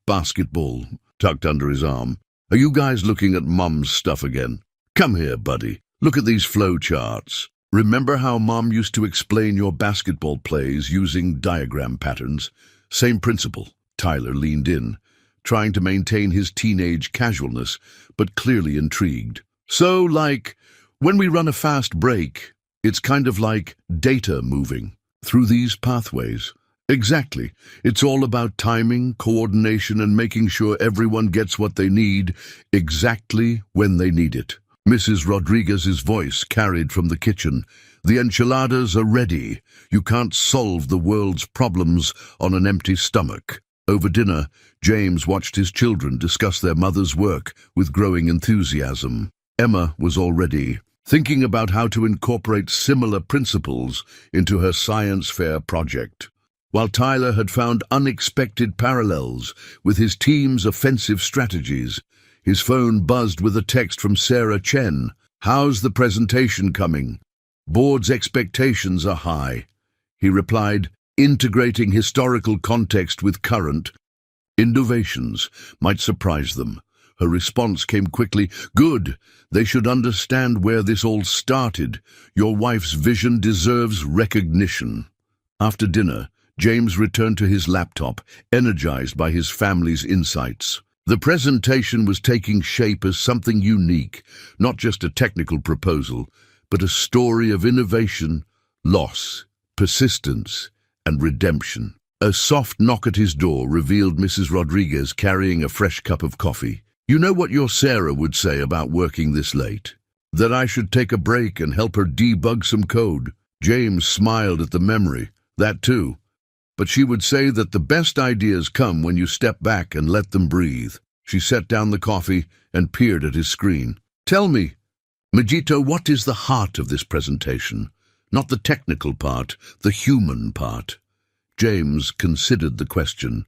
basketball tucked under his arm. Are you guys looking at Mum's stuff again? Come here, buddy. Look at these flow charts. Remember how Mom used to explain your basketball plays using diagram patterns? Same principle. Tyler leaned in, trying to maintain his teenage casualness, but clearly intrigued. So, like, when we run a fast break, it's kind of like data moving through these pathways. Exactly. It's all about timing, coordination, and making sure everyone gets what they need exactly when they need it. Mrs. Rodriguez's voice carried from the kitchen. The enchiladas are ready. You can't solve the world's problems on an empty stomach. Over dinner, James watched his children discuss their mother's work with growing enthusiasm. Emma was already thinking about how to incorporate similar principles into her science fair project, while Tyler had found unexpected parallels with his team's offensive strategies. His phone buzzed with a text from Sarah Chen. "How's the presentation coming? Board's expectations are high." He replied, integrating historical context with current innovations might surprise them. Her response came quickly. "Good. They should understand where this all started. Your wife's vision deserves recognition." After dinner, James returned to his laptop, energized by his family's insights. The presentation was taking shape as something unique, not just a technical proposal, but a story of innovation, loss, persistence, and redemption. A soft knock at his door revealed Mrs. Rodriguez carrying a fresh cup of coffee. "You know what your Sarah would say about working this late? That I should take a break and help her debug some code." James smiled at the memory. That too. But she would say that the best ideas come when you step back and let them breathe. She set down the coffee and peered at his screen. "Tell me, Majito, what is the heart of this presentation? Not the technical part, the human part." James considered the question.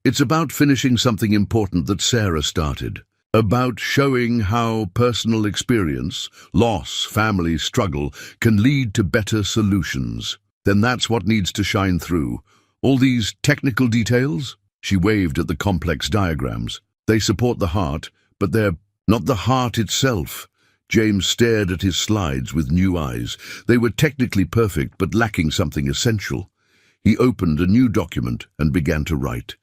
"It's about finishing something important that Sarah started. About showing how personal experience, loss, family struggle can lead to better solutions. Then that's what needs to shine through. All these technical details?" She waved at the complex diagrams. "They support the heart, but they're not the heart itself." James stared at his slides with new eyes. They were technically perfect, but lacking something essential. He opened a new document and began to write,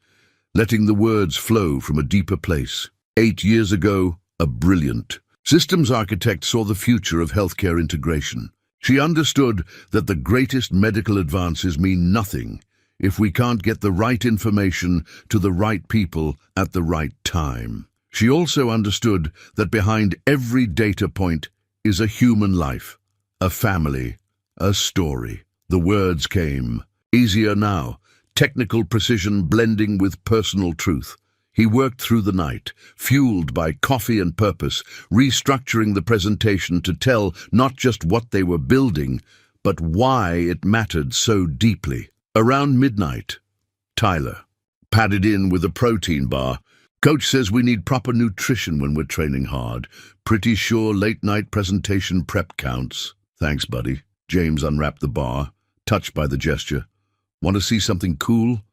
letting the words flow from a deeper place. 8 years ago, a brilliant systems architect saw the future of healthcare integration. She understood that the greatest medical advances mean nothing if we can't get the right information to the right people at the right time. She also understood that behind every data point is a human life, a family, a story. The words came. Easier now, technical precision blending with personal truth. He worked through the night, fueled by coffee and purpose, restructuring the presentation to tell not just what they were building, but why it mattered so deeply. Around midnight, Tyler padded in with a protein bar. "Coach says we need proper nutrition when we're training hard. Pretty sure late-night presentation prep counts." "Thanks, buddy." James unwrapped the bar, touched by the gesture. "Want to see something cool?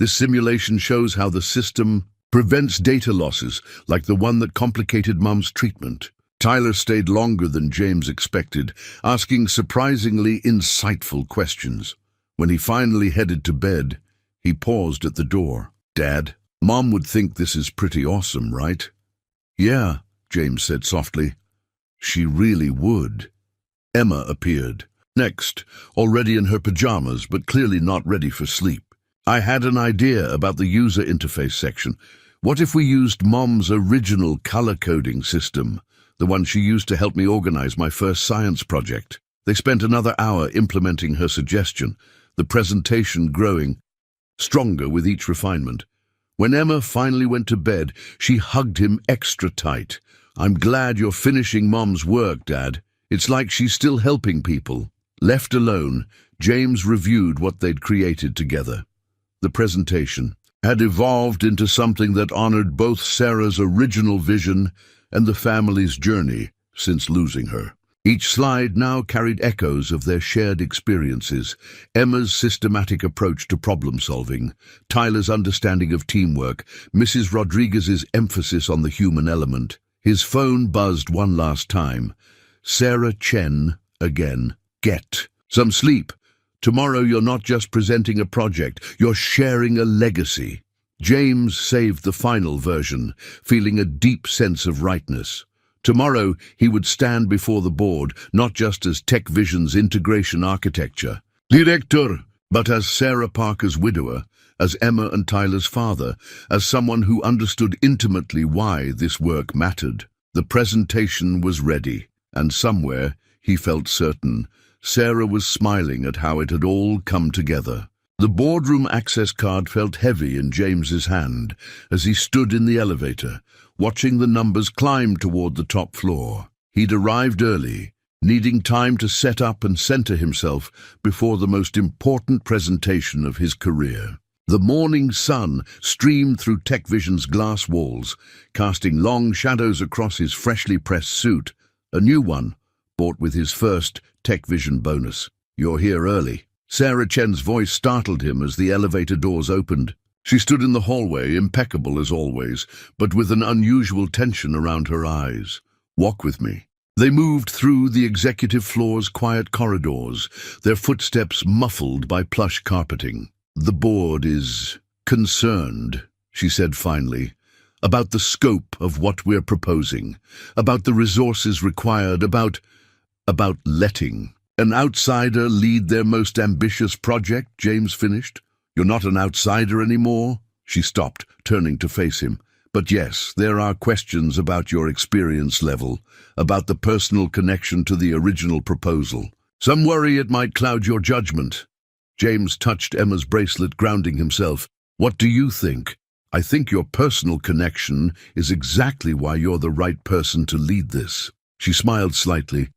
This simulation shows how the system prevents data losses, like the one that complicated Mum's treatment." Tyler stayed longer than James expected, asking surprisingly insightful questions. When he finally headed to bed, he paused at the door. "Dad, Mom would think this is pretty awesome, right?" "Yeah," James said softly. "She really would." Emma appeared. Next, already in her pajamas, but clearly not ready for sleep. "I had an idea about the user interface section. What if we used Mom's original color coding system, the one she used to help me organize my first science project?" They spent another hour implementing her suggestion, the presentation growing stronger with each refinement. When Emma finally went to bed, she hugged him extra tight. "I'm glad you're finishing Mom's work, Dad." It's like she's still helping people. Left alone, James reviewed what they'd created together. The presentation had evolved into something that honored both Sarah's original vision and the family's journey since losing her. Each slide now carried echoes of their shared experiences: Emma's systematic approach to problem-solving, Tyler's understanding of teamwork, Mrs. Rodriguez's emphasis on the human element. His phone buzzed one last time. Sarah Chen again. Get some sleep. Tomorrow you're not just presenting a project, you're sharing a legacy. James saved the final version, feeling a deep sense of rightness. Tomorrow he would stand before the board, not just as Tech Vision's integration architecture, director, but as Sarah Parker's widower, as Emma and Tyler's father, as someone who understood intimately why this work mattered. The presentation was ready, and somewhere, he felt certain, Sarah was smiling at how it had all come together. The boardroom access card felt heavy in James's hand as he stood in the elevator, watching the numbers climb toward the top floor. He'd arrived early, needing time to set up and center himself before the most important presentation of his career. The morning sun streamed through Tech Vision's glass walls, casting long shadows across his freshly pressed suit, a new one, bought with his first Tech Vision bonus. "You're here early." Sarah Chen's voice startled him as the elevator doors opened. She stood in the hallway, impeccable as always, but with an unusual tension around her eyes. "Walk with me." They moved through the executive floor's quiet corridors, their footsteps muffled by plush carpeting. "The board is concerned," she said finally, "about the scope of what we're proposing, about the resources required, about letting an outsider lead their most ambitious project," James finished. "You're not an outsider anymore?" She stopped, turning to face him. "But yes, there are questions about your experience level, about the personal connection to the original proposal. Some worry it might cloud your judgment." James touched Emma's bracelet, grounding himself. "What do you think?" "I think your personal connection is exactly why you're the right person to lead this." She smiled slightly.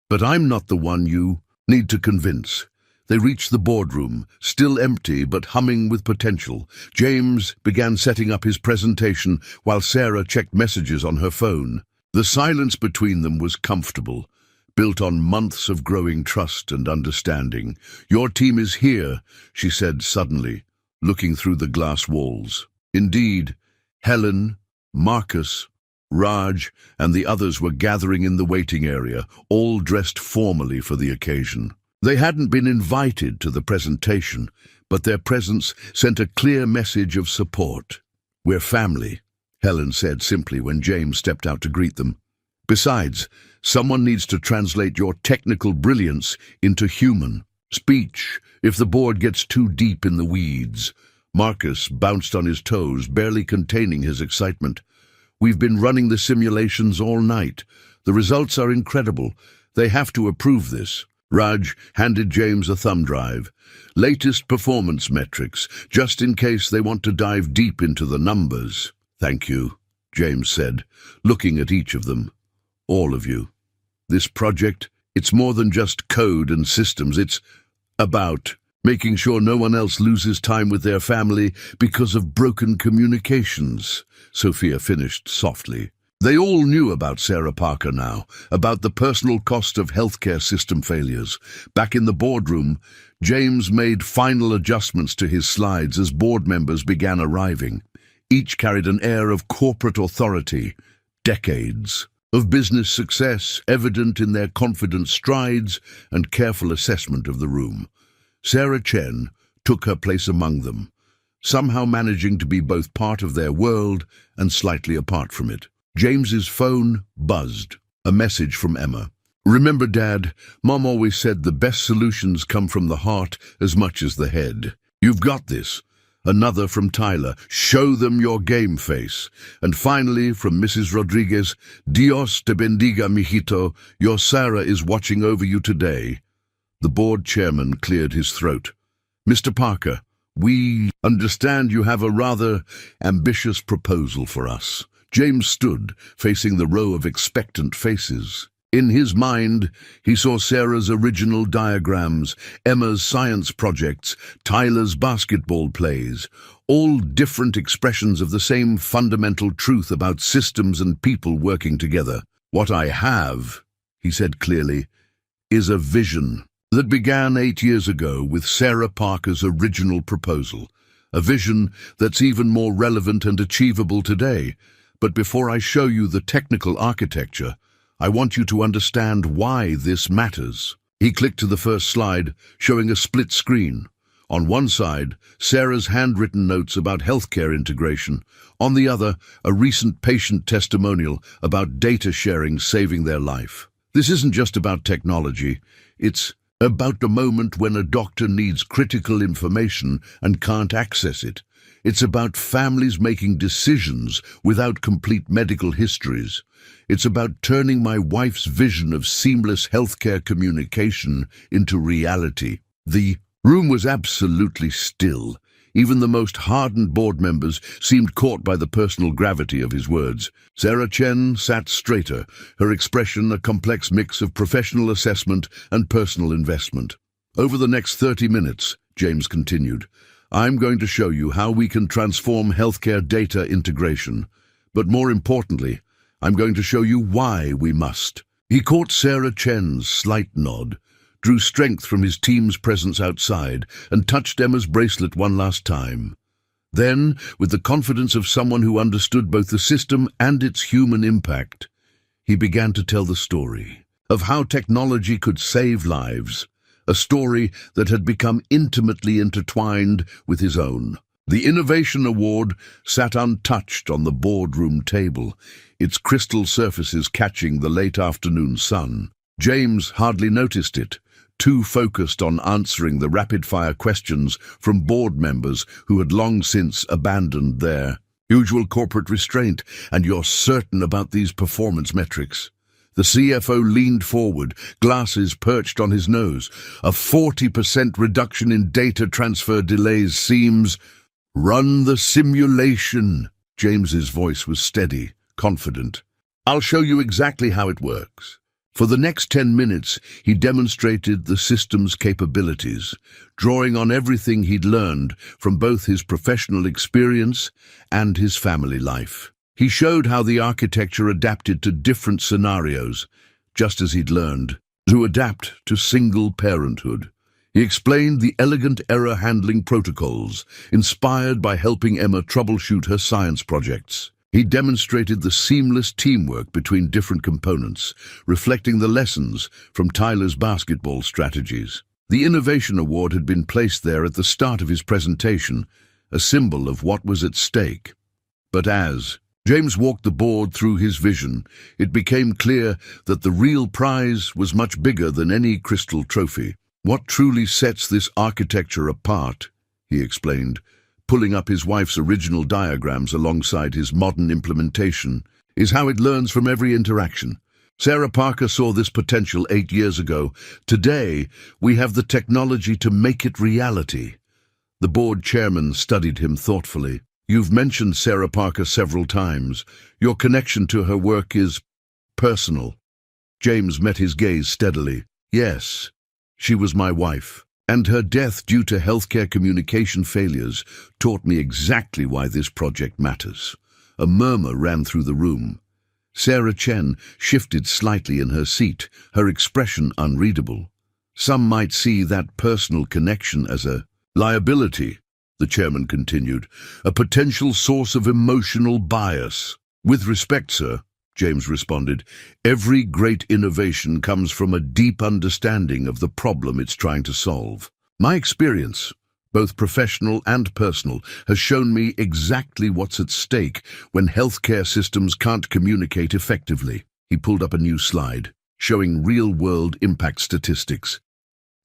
"But I'm not the one you need to convince." They reached the boardroom, still empty but humming with potential. James began setting up his presentation while Sarah checked messages on her phone. The silence between them was comfortable, built on months of growing trust and understanding. "Your team is here," she said suddenly, looking through the glass walls. Indeed, Helen, Marcus, Raj, and the others were gathering in the waiting area, all dressed formally for the occasion. They hadn't been invited to the presentation, but their presence sent a clear message of support. "We're family," Helen said simply when James stepped out to greet them. "Besides, someone needs to translate your technical brilliance into human speech if the board gets too deep in the weeds." Marcus bounced on his toes, barely containing his excitement. "We've been running the simulations all night. The results are incredible. They have to approve this." Raj handed James a thumb drive. "Latest performance metrics, just in case they want to dive deep into the numbers." "Thank you," James said, looking at each of them. "All of you. This project, it's more than just code and systems. It's about making sure no one else loses time with their family because of broken communications," Sophia finished softly. They all knew about Sarah Parker now, about the personal cost of healthcare system failures. Back in the boardroom, James made final adjustments to his slides as board members began arriving. Each carried an air of corporate authority, decades of business success evident in their confident strides and careful assessment of the room. Sarah Chen took her place among them, somehow managing to be both part of their world and slightly apart from it. James's phone buzzed. A message from Emma. "Remember, Dad, Mom always said the best solutions come from the heart as much as the head. You've got this." Another from Tyler. "Show them your game face." And finally, from Mrs. Rodriguez, "Dios te bendiga, mijito. Your Sarah is watching over you today." The board chairman cleared his throat. "Mr. Parker, we understand you have a rather ambitious proposal for us." James stood, facing the row of expectant faces. In his mind, he saw Sarah's original diagrams, Emma's science projects, Tyler's basketball plays, all different expressions of the same fundamental truth about systems and people working together. "What I have," he said clearly, "is a vision that began 8 years ago with Sarah Parker's original proposal. A vision that's even more relevant and achievable today. But before I show you the technical architecture, I want you to understand why this matters." He clicked to the first slide, showing a split screen. On one side, Sarah's handwritten notes about healthcare integration. On the other, a recent patient testimonial about data sharing saving their life. This isn't just about technology. It's about the moment when a doctor needs critical information and can't access it. It's about families making decisions without complete medical histories. It's about turning my wife's vision of seamless healthcare communication into reality. The room was absolutely still. Even the most hardened board members seemed caught by the personal gravity of his words. Sarah Chen sat straighter, her expression a complex mix of professional assessment and personal investment. "Over the next 30 minutes, James continued, I'm going to show you how we can transform healthcare data integration. But more importantly, I'm going to show you why we must." He caught Sarah Chen's slight nod, drew strength from his team's presence outside, and touched Emma's bracelet one last time. Then, with the confidence of someone who understood both the system and its human impact, he began to tell the story of how technology could save lives, a story that had become intimately intertwined with his own. The Innovation Award sat untouched on the boardroom table, its crystal surfaces catching the late afternoon sun. James hardly noticed it, too focused on answering the rapid-fire questions from board members who had long since abandoned their usual corporate restraint. "And you're certain about these performance metrics?" The CFO leaned forward, glasses perched on his nose. "A 40% reduction in data transfer delays seems—" "Run the simulation." James's voice was steady, confident. "I'll show you exactly how it works." For the next 10 minutes, he demonstrated the system's capabilities, drawing on everything he'd learned from both his professional experience and his family life. He showed how the architecture adapted to different scenarios, just as he'd learned to adapt to single parenthood. He explained the elegant error-handling protocols, inspired by helping Emma troubleshoot her science projects. He demonstrated the seamless teamwork between different components, reflecting the lessons from Tyler's basketball strategies. The Innovation Award had been placed there at the start of his presentation, a symbol of what was at stake. But as James walked the board through his vision, it became clear that the real prize was much bigger than any crystal trophy. "What truly sets this architecture apart," he explained, pulling up his wife's original diagrams alongside his modern implementation, "is how it learns from every interaction. Sarah Parker saw this potential 8 years ago. Today, we have the technology to make it reality." The board chairman studied him thoughtfully. "You've mentioned Sarah Parker several times. Your connection to her work is personal." James met his gaze steadily. "Yes, she was my wife. And her death due to healthcare communication failures taught me exactly why this project matters." A murmur ran through the room. Sarah Chen shifted slightly in her seat, her expression unreadable. "Some might see that personal connection as a liability," the chairman continued, "a potential source of emotional bias." "With respect, sir," James responded, "every great innovation comes from a deep understanding of the problem it's trying to solve. My experience, both professional and personal, has shown me exactly what's at stake when healthcare systems can't communicate effectively." He pulled up a new slide, showing real-world impact statistics.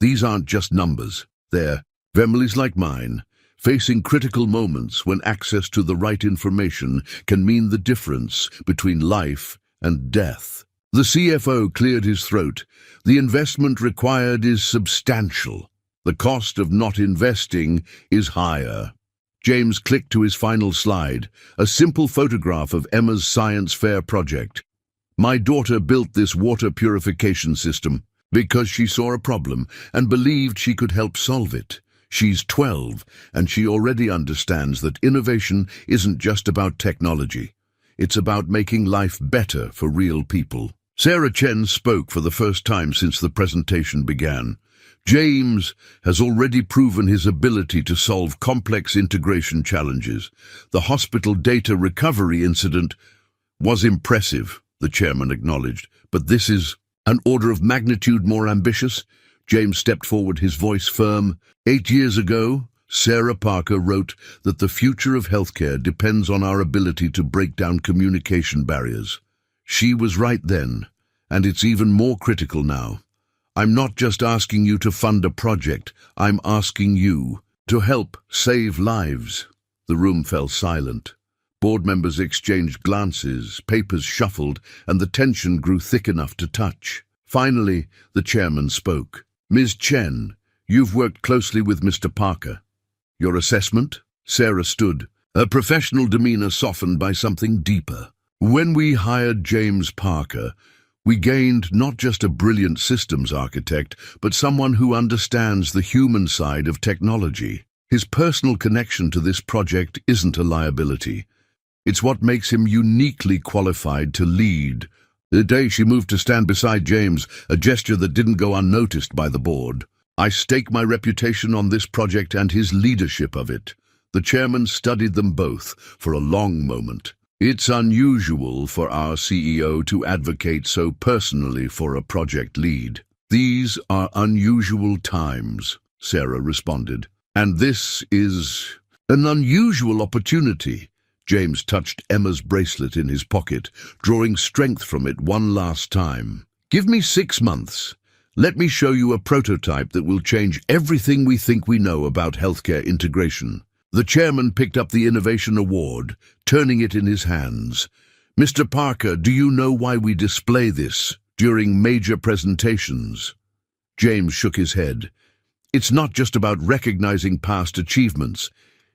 "These aren't just numbers. They're families like mine, facing critical moments when access to the right information can mean the difference between life and death." The CFO cleared his throat. "The investment required is substantial. The cost of not investing is higher." James clicked to his final slide, a simple photograph of Emma's science fair project. My daughter built this water purification system because she saw a problem and believed she could help solve it. She's 12, and she already understands that innovation isn't just about technology. It's about making life better for real people. Sarah Chen spoke for the first time since the presentation began. James has already proven his ability to solve complex integration challenges. The hospital data recovery incident was impressive, the chairman acknowledged, but this is an order of magnitude more ambitious. James stepped forward, his voice firm. 8 years ago, Sarah Parker wrote that the future of healthcare depends on our ability to break down communication barriers. She was right then, and it's even more critical now. I'm not just asking you to fund a project, I'm asking you to help save lives. The room fell silent. Board members exchanged glances, papers shuffled, and the tension grew thick enough to touch. Finally, the chairman spoke. Ms. Chen, you've worked closely with Mr. Parker. Your assessment? Sarah stood, her professional demeanor softened by something deeper. When we hired James Parker, we gained not just a brilliant systems architect, but someone who understands the human side of technology. His personal connection to this project isn't a liability. It's what makes him uniquely qualified to lead. The day she moved to stand beside James, a gesture that didn't go unnoticed by the board. I stake my reputation on this project and his leadership of it. The chairman studied them both for a long moment. It's unusual for our CEO to advocate so personally for a project lead. These are unusual times, Sarah responded. And this is an unusual opportunity. James touched Emma's bracelet in his pocket, drawing strength from it one last time. Give me 6 months. Let me show you a prototype that will change everything we think we know about healthcare integration. The chairman picked up the Innovation Award, turning it in his hands. Mr. Parker, do you know why we display this during major presentations? James shook his head. It's not just about recognizing past achievements.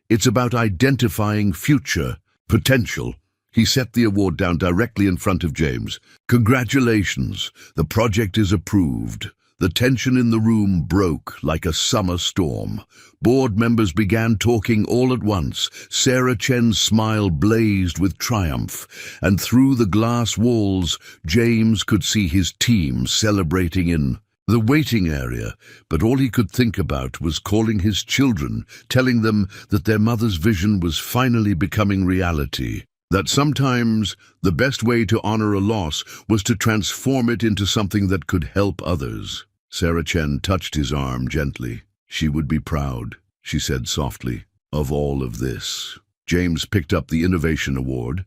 It's about identifying future potential. He set the award down directly in front of James. Congratulations, the project is approved. The tension in the room broke like a summer storm. Board members began talking all at once. Sarah Chen's smile blazed with triumph, and through the glass walls, James could see his team celebrating in the waiting area, but all he could think about was calling his children, telling them that their mother's vision was finally becoming reality. That sometimes the best way to honor a loss was to transform it into something that could help others. Sarah Chen touched his arm gently. She would be proud, she said softly, of all of this. James picked up the Innovation Award.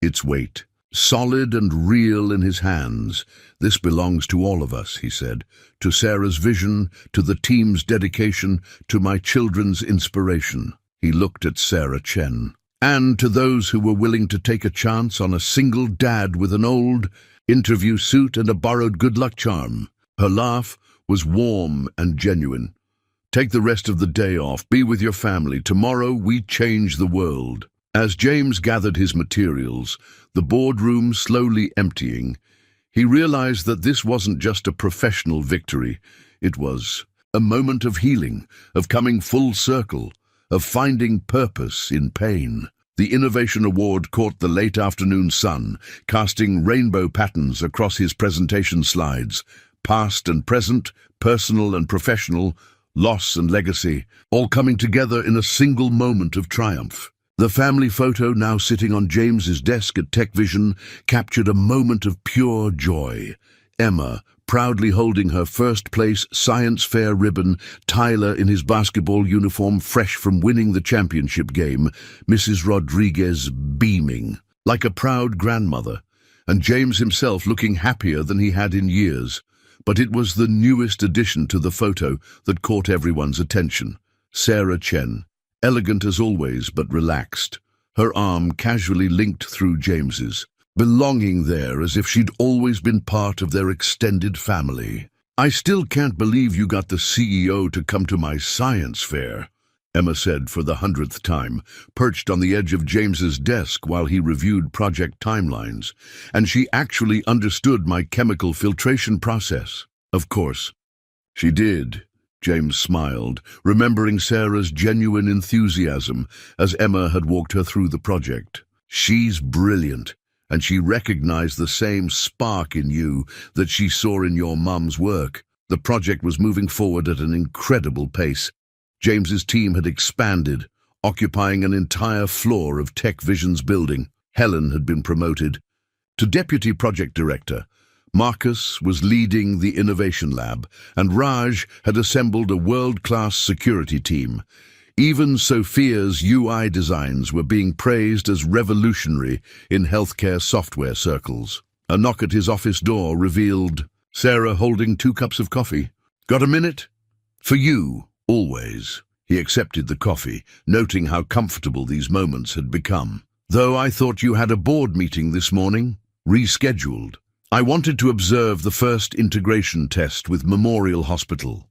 Its weight, solid and real in his hands. This belongs to all of us, he said. To Sarah's vision, to the team's dedication, to my children's inspiration. He looked at Sarah Chen. And to those who were willing to take a chance on a single dad with an old interview suit and a borrowed good luck charm. Her laugh was warm and genuine. Take the rest of the day off, be with your family. Tomorrow we change the world. As James gathered his materials, the boardroom slowly emptying, he realized that this wasn't just a professional victory. It was a moment of healing, of coming full circle, of finding purpose in pain. The Innovation Award caught the late afternoon sun, casting rainbow patterns across his presentation slides. Past and present, personal and professional, loss and legacy, all coming together in a single moment of triumph. The family photo now sitting on James's desk at TechVision captured a moment of pure joy. Emma, proudly holding her first-place science fair ribbon, Tyler in his basketball uniform fresh from winning the championship game, Mrs. Rodriguez beaming, like a proud grandmother, and James himself looking happier than he had in years. But it was the newest addition to the photo that caught everyone's attention. Sarah Chen, elegant as always but relaxed, her arm casually linked through James's, belonging there as if she'd always been part of their extended family. I still can't believe you got the CEO to come to my science fair, Emma said for the 100th time, perched on the edge of James's desk while he reviewed project timelines. And she actually understood my chemical filtration process. Of course. She did. James smiled, remembering Sarah's genuine enthusiasm as Emma had walked her through the project. She's brilliant, and she recognized the same spark in you that she saw in your mum's work. The project was moving forward at an incredible pace. James's team had expanded, occupying an entire floor of Tech Vision's building. Helen had been promoted to Deputy Project Director. Marcus was leading the Innovation Lab, and Raj had assembled a world-class security team. Even Sophia's UI designs were being praised as revolutionary in healthcare software circles. A knock at his office door revealed Sarah holding 2 cups of coffee. "Got a minute?" "For you, always." He accepted the coffee, noting how comfortable these moments had become. "Though I thought you had a board meeting this morning." "Rescheduled. I wanted to observe the first integration test with Memorial Hospital."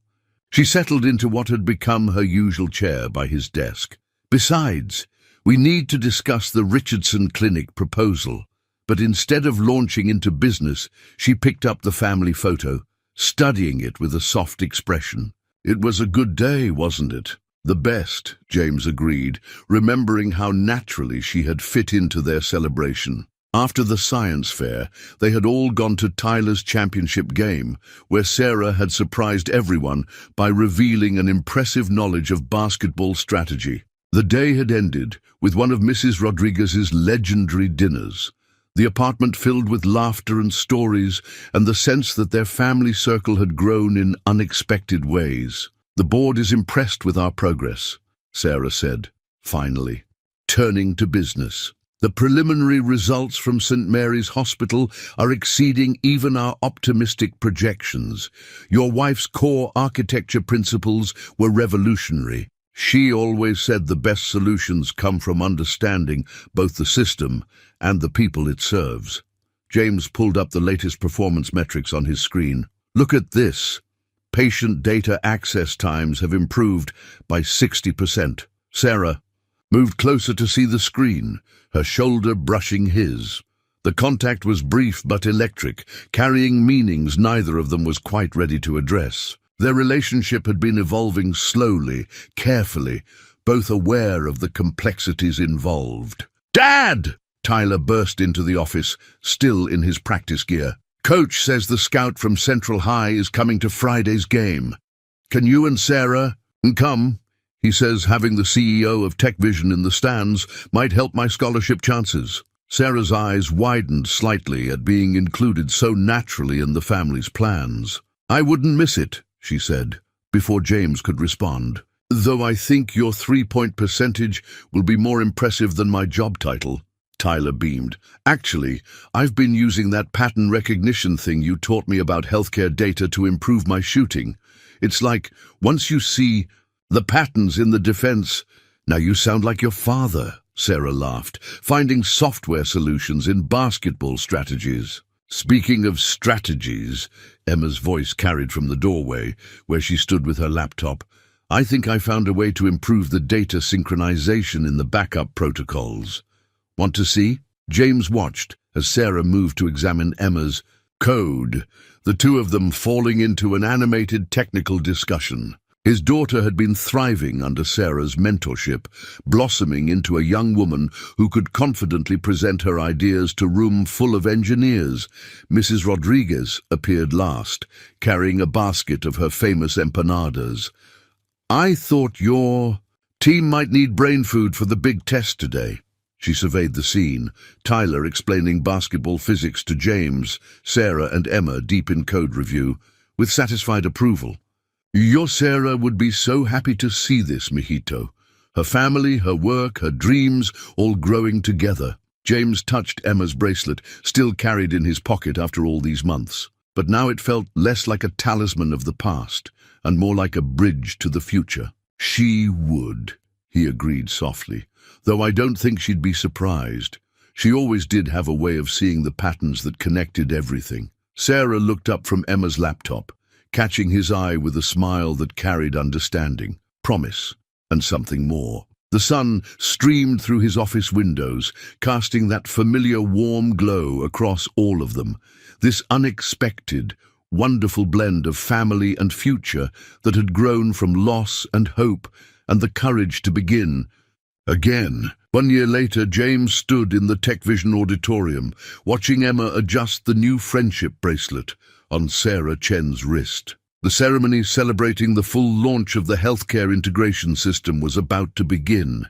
She settled into what had become her usual chair by his desk. "Besides, we need to discuss the Richardson Clinic proposal." But instead of launching into business, she picked up the family photo, studying it with a soft expression. "It was a good day, wasn't it?" "The best," James agreed, remembering how naturally she had fit into their celebration. After the science fair, they had all gone to Tyler's championship game, where Sarah had surprised everyone by revealing an impressive knowledge of basketball strategy. The day had ended with one of Mrs. Rodriguez's legendary dinners. The apartment filled with laughter and stories, and the sense that their family circle had grown in unexpected ways. "The board is impressed with our progress," Sarah said, finally, turning to business. "The preliminary results from St. Mary's Hospital are exceeding even our optimistic projections. Your wife's core architecture principles were revolutionary. She always said the best solutions come from understanding both the system and the people it serves." James pulled up the latest performance metrics on his screen. "Look at this. Patient data access times have improved by 60%. Sarah moved closer to see the screen, her shoulder brushing his. The contact was brief but electric, carrying meanings neither of them was quite ready to address. Their relationship had been evolving slowly, carefully, both aware of the complexities involved. "Dad!" Tyler burst into the office, still in his practice gear. "Coach says the scout from Central High is coming to Friday's game. Can you and Sarah come? He says having the CEO of Tech Vision in the stands might help my scholarship chances." Sarah's eyes widened slightly at being included so naturally in the family's plans. "I wouldn't miss it," she said, before James could respond. "Though I think your 3-point percentage will be more impressive than my job title." Tyler beamed. "Actually, I've been using that pattern recognition thing you taught me about healthcare data to improve my shooting. It's like, once you see the patterns in the defense—" "Now you sound like your father," Sarah laughed, "finding software solutions in basketball strategies." "Speaking of strategies," Emma's voice carried from the doorway, where she stood with her laptop, "I think I found a way to improve the data synchronization in the backup protocols. Want to see?" James watched as Sarah moved to examine Emma's code, the two of them falling into an animated technical discussion. His daughter had been thriving under Sarah's mentorship, blossoming into a young woman who could confidently present her ideas to a room full of engineers. Mrs. Rodriguez appeared last, carrying a basket of her famous empanadas. "I thought your team might need brain food for the big test today." She surveyed the scene, Tyler explaining basketball physics to James, Sarah and Emma deep in code review, with satisfied approval. "Your Sarah would be so happy to see this, mijito. Her family, her work, her dreams, all growing together." James touched Emma's bracelet, still carried in his pocket after all these months. But now it felt less like a talisman of the past, and more like a bridge to the future. "She would," he agreed softly, "though I don't think she'd be surprised. She always did have a way of seeing the patterns that connected everything." Sarah looked up from Emma's laptop, catching his eye with a smile that carried understanding. "Promise." and something more. The sun streamed through his office windows, casting that familiar warm glow across all of them. This unexpected, wonderful blend of family and future that had grown from loss and hope and the courage to begin again. 1 year later, James stood in the TechVision auditorium, watching Emma adjust the new friendship bracelet on Sarah Chen's wrist. The ceremony celebrating the full launch of the healthcare integration system was about to begin,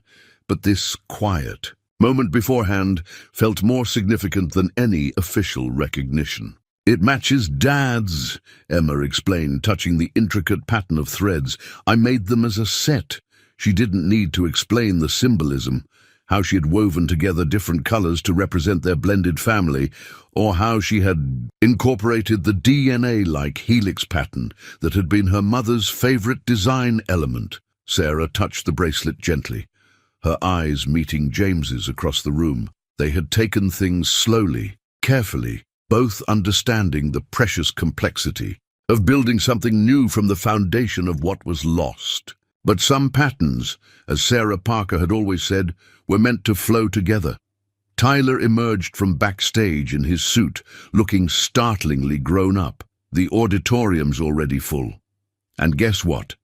but this quiet moment beforehand felt more significant than any official recognition. "It matches Dad's," Emma explained, touching the intricate pattern of threads. "I made them as a set." She didn't need to explain the symbolism, how she had woven together different colors to represent their blended family, or how she had incorporated the DNA-like helix pattern that had been her mother's favorite design element. Sarah touched the bracelet gently, her eyes meeting James's across the room. They had taken things slowly, carefully, both understanding the precious complexity of building something new from the foundation of what was lost. But some patterns, as Sarah Parker had always said, were meant to flow together. Tyler emerged from backstage in his suit, looking startlingly grown up. The auditorium's already full. And guess what?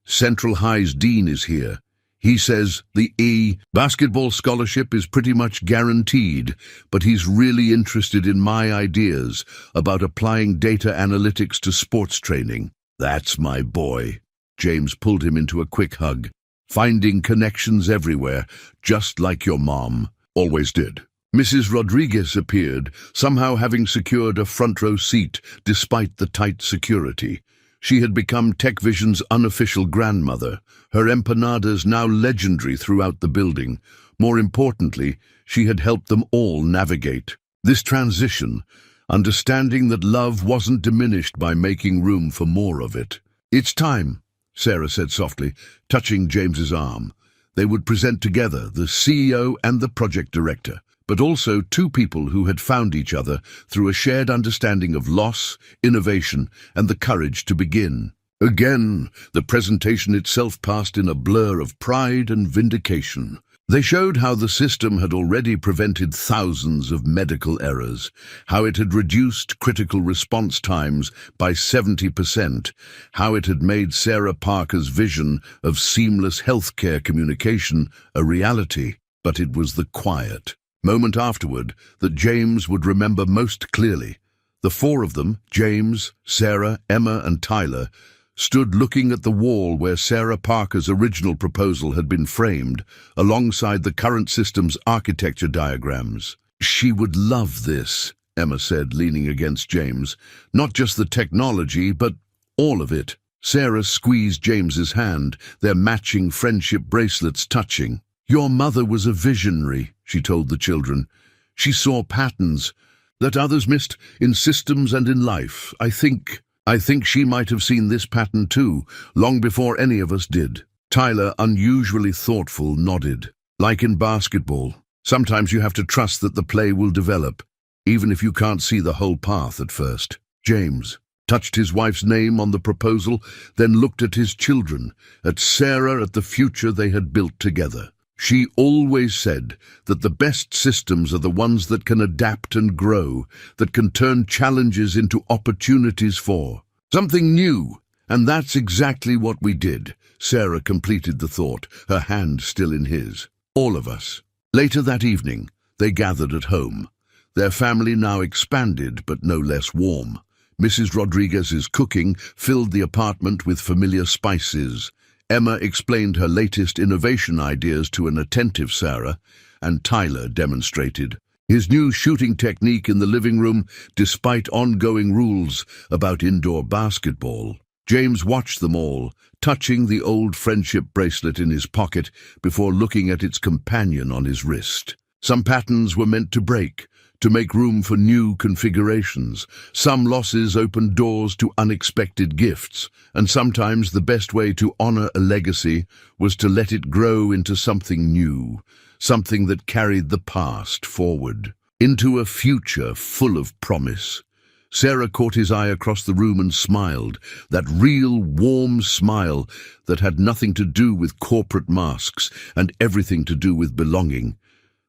Central High's dean is here. He says the basketball scholarship is pretty much guaranteed, but he's really interested in my ideas about applying data analytics to sports training. That's my boy. James pulled him into a quick hug. Finding connections everywhere, just like your mom always did. Mrs. Rodriguez appeared, somehow having secured a front-row seat despite the tight security. She had become TechVision's unofficial grandmother, her empanadas now legendary throughout the building. More importantly, she had helped them all navigate this transition, understanding that love wasn't diminished by making room for more of it. "It's time," Sarah said softly, touching James's arm. They would present together, the CEO and the project director, but also two people who had found each other through a shared understanding of loss, innovation, and the courage to begin. Again, the presentation itself passed in a blur of pride and vindication. They showed how the system had already prevented thousands of medical errors, how it had reduced critical response times by 70%, how it had made Sarah Parker's vision of seamless healthcare communication a reality. But it was the quiet moment afterward that James would remember most clearly. The four of them, James, Sarah, Emma, and Tyler, stood looking at the wall where Sarah Parker's original proposal had been framed, alongside the current system's architecture diagrams. "She would love this," Emma said, leaning against James. "Not just the technology, but all of it." Sarah squeezed James's hand, their matching friendship bracelets touching. "Your mother was a visionary," she told the children. "She saw patterns that others missed in systems and in life. I think she might have seen this pattern too, long before any of us did." Tyler, unusually thoughtful, nodded. "Like in basketball, sometimes you have to trust that the play will develop, even if you can't see the whole path at first." James touched his wife's name on the proposal, then looked at his children, at Sarah, at the future they had built together. "She always said that the best systems are the ones that can adapt and grow, that can turn challenges into opportunities for something new. And that's exactly what we did." Sarah completed the thought, her hand still in his. "All of us." Later that evening, they gathered at home. Their family now expanded, but no less warm. Mrs. Rodriguez's cooking filled the apartment with familiar spices. Emma explained her latest innovation ideas to an attentive Sarah, and Tyler demonstrated his new shooting technique in the living room, despite ongoing rules about indoor basketball. James watched them all, touching the old friendship bracelet in his pocket before looking at its companion on his wrist. Some patterns were meant to break, to make room for new configurations. Some losses opened doors to unexpected gifts, and sometimes the best way to honor a legacy was to let it grow into something new, something that carried the past forward, into a future full of promise. Sarah caught his eye across the room and smiled, that real, warm smile that had nothing to do with corporate masks and everything to do with belonging.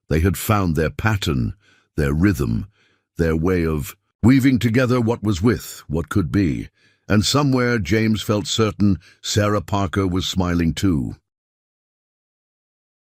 They had found their pattern, their rhythm, their way of weaving together what was with what could be. And somewhere James felt certain Sarah Parker was smiling too.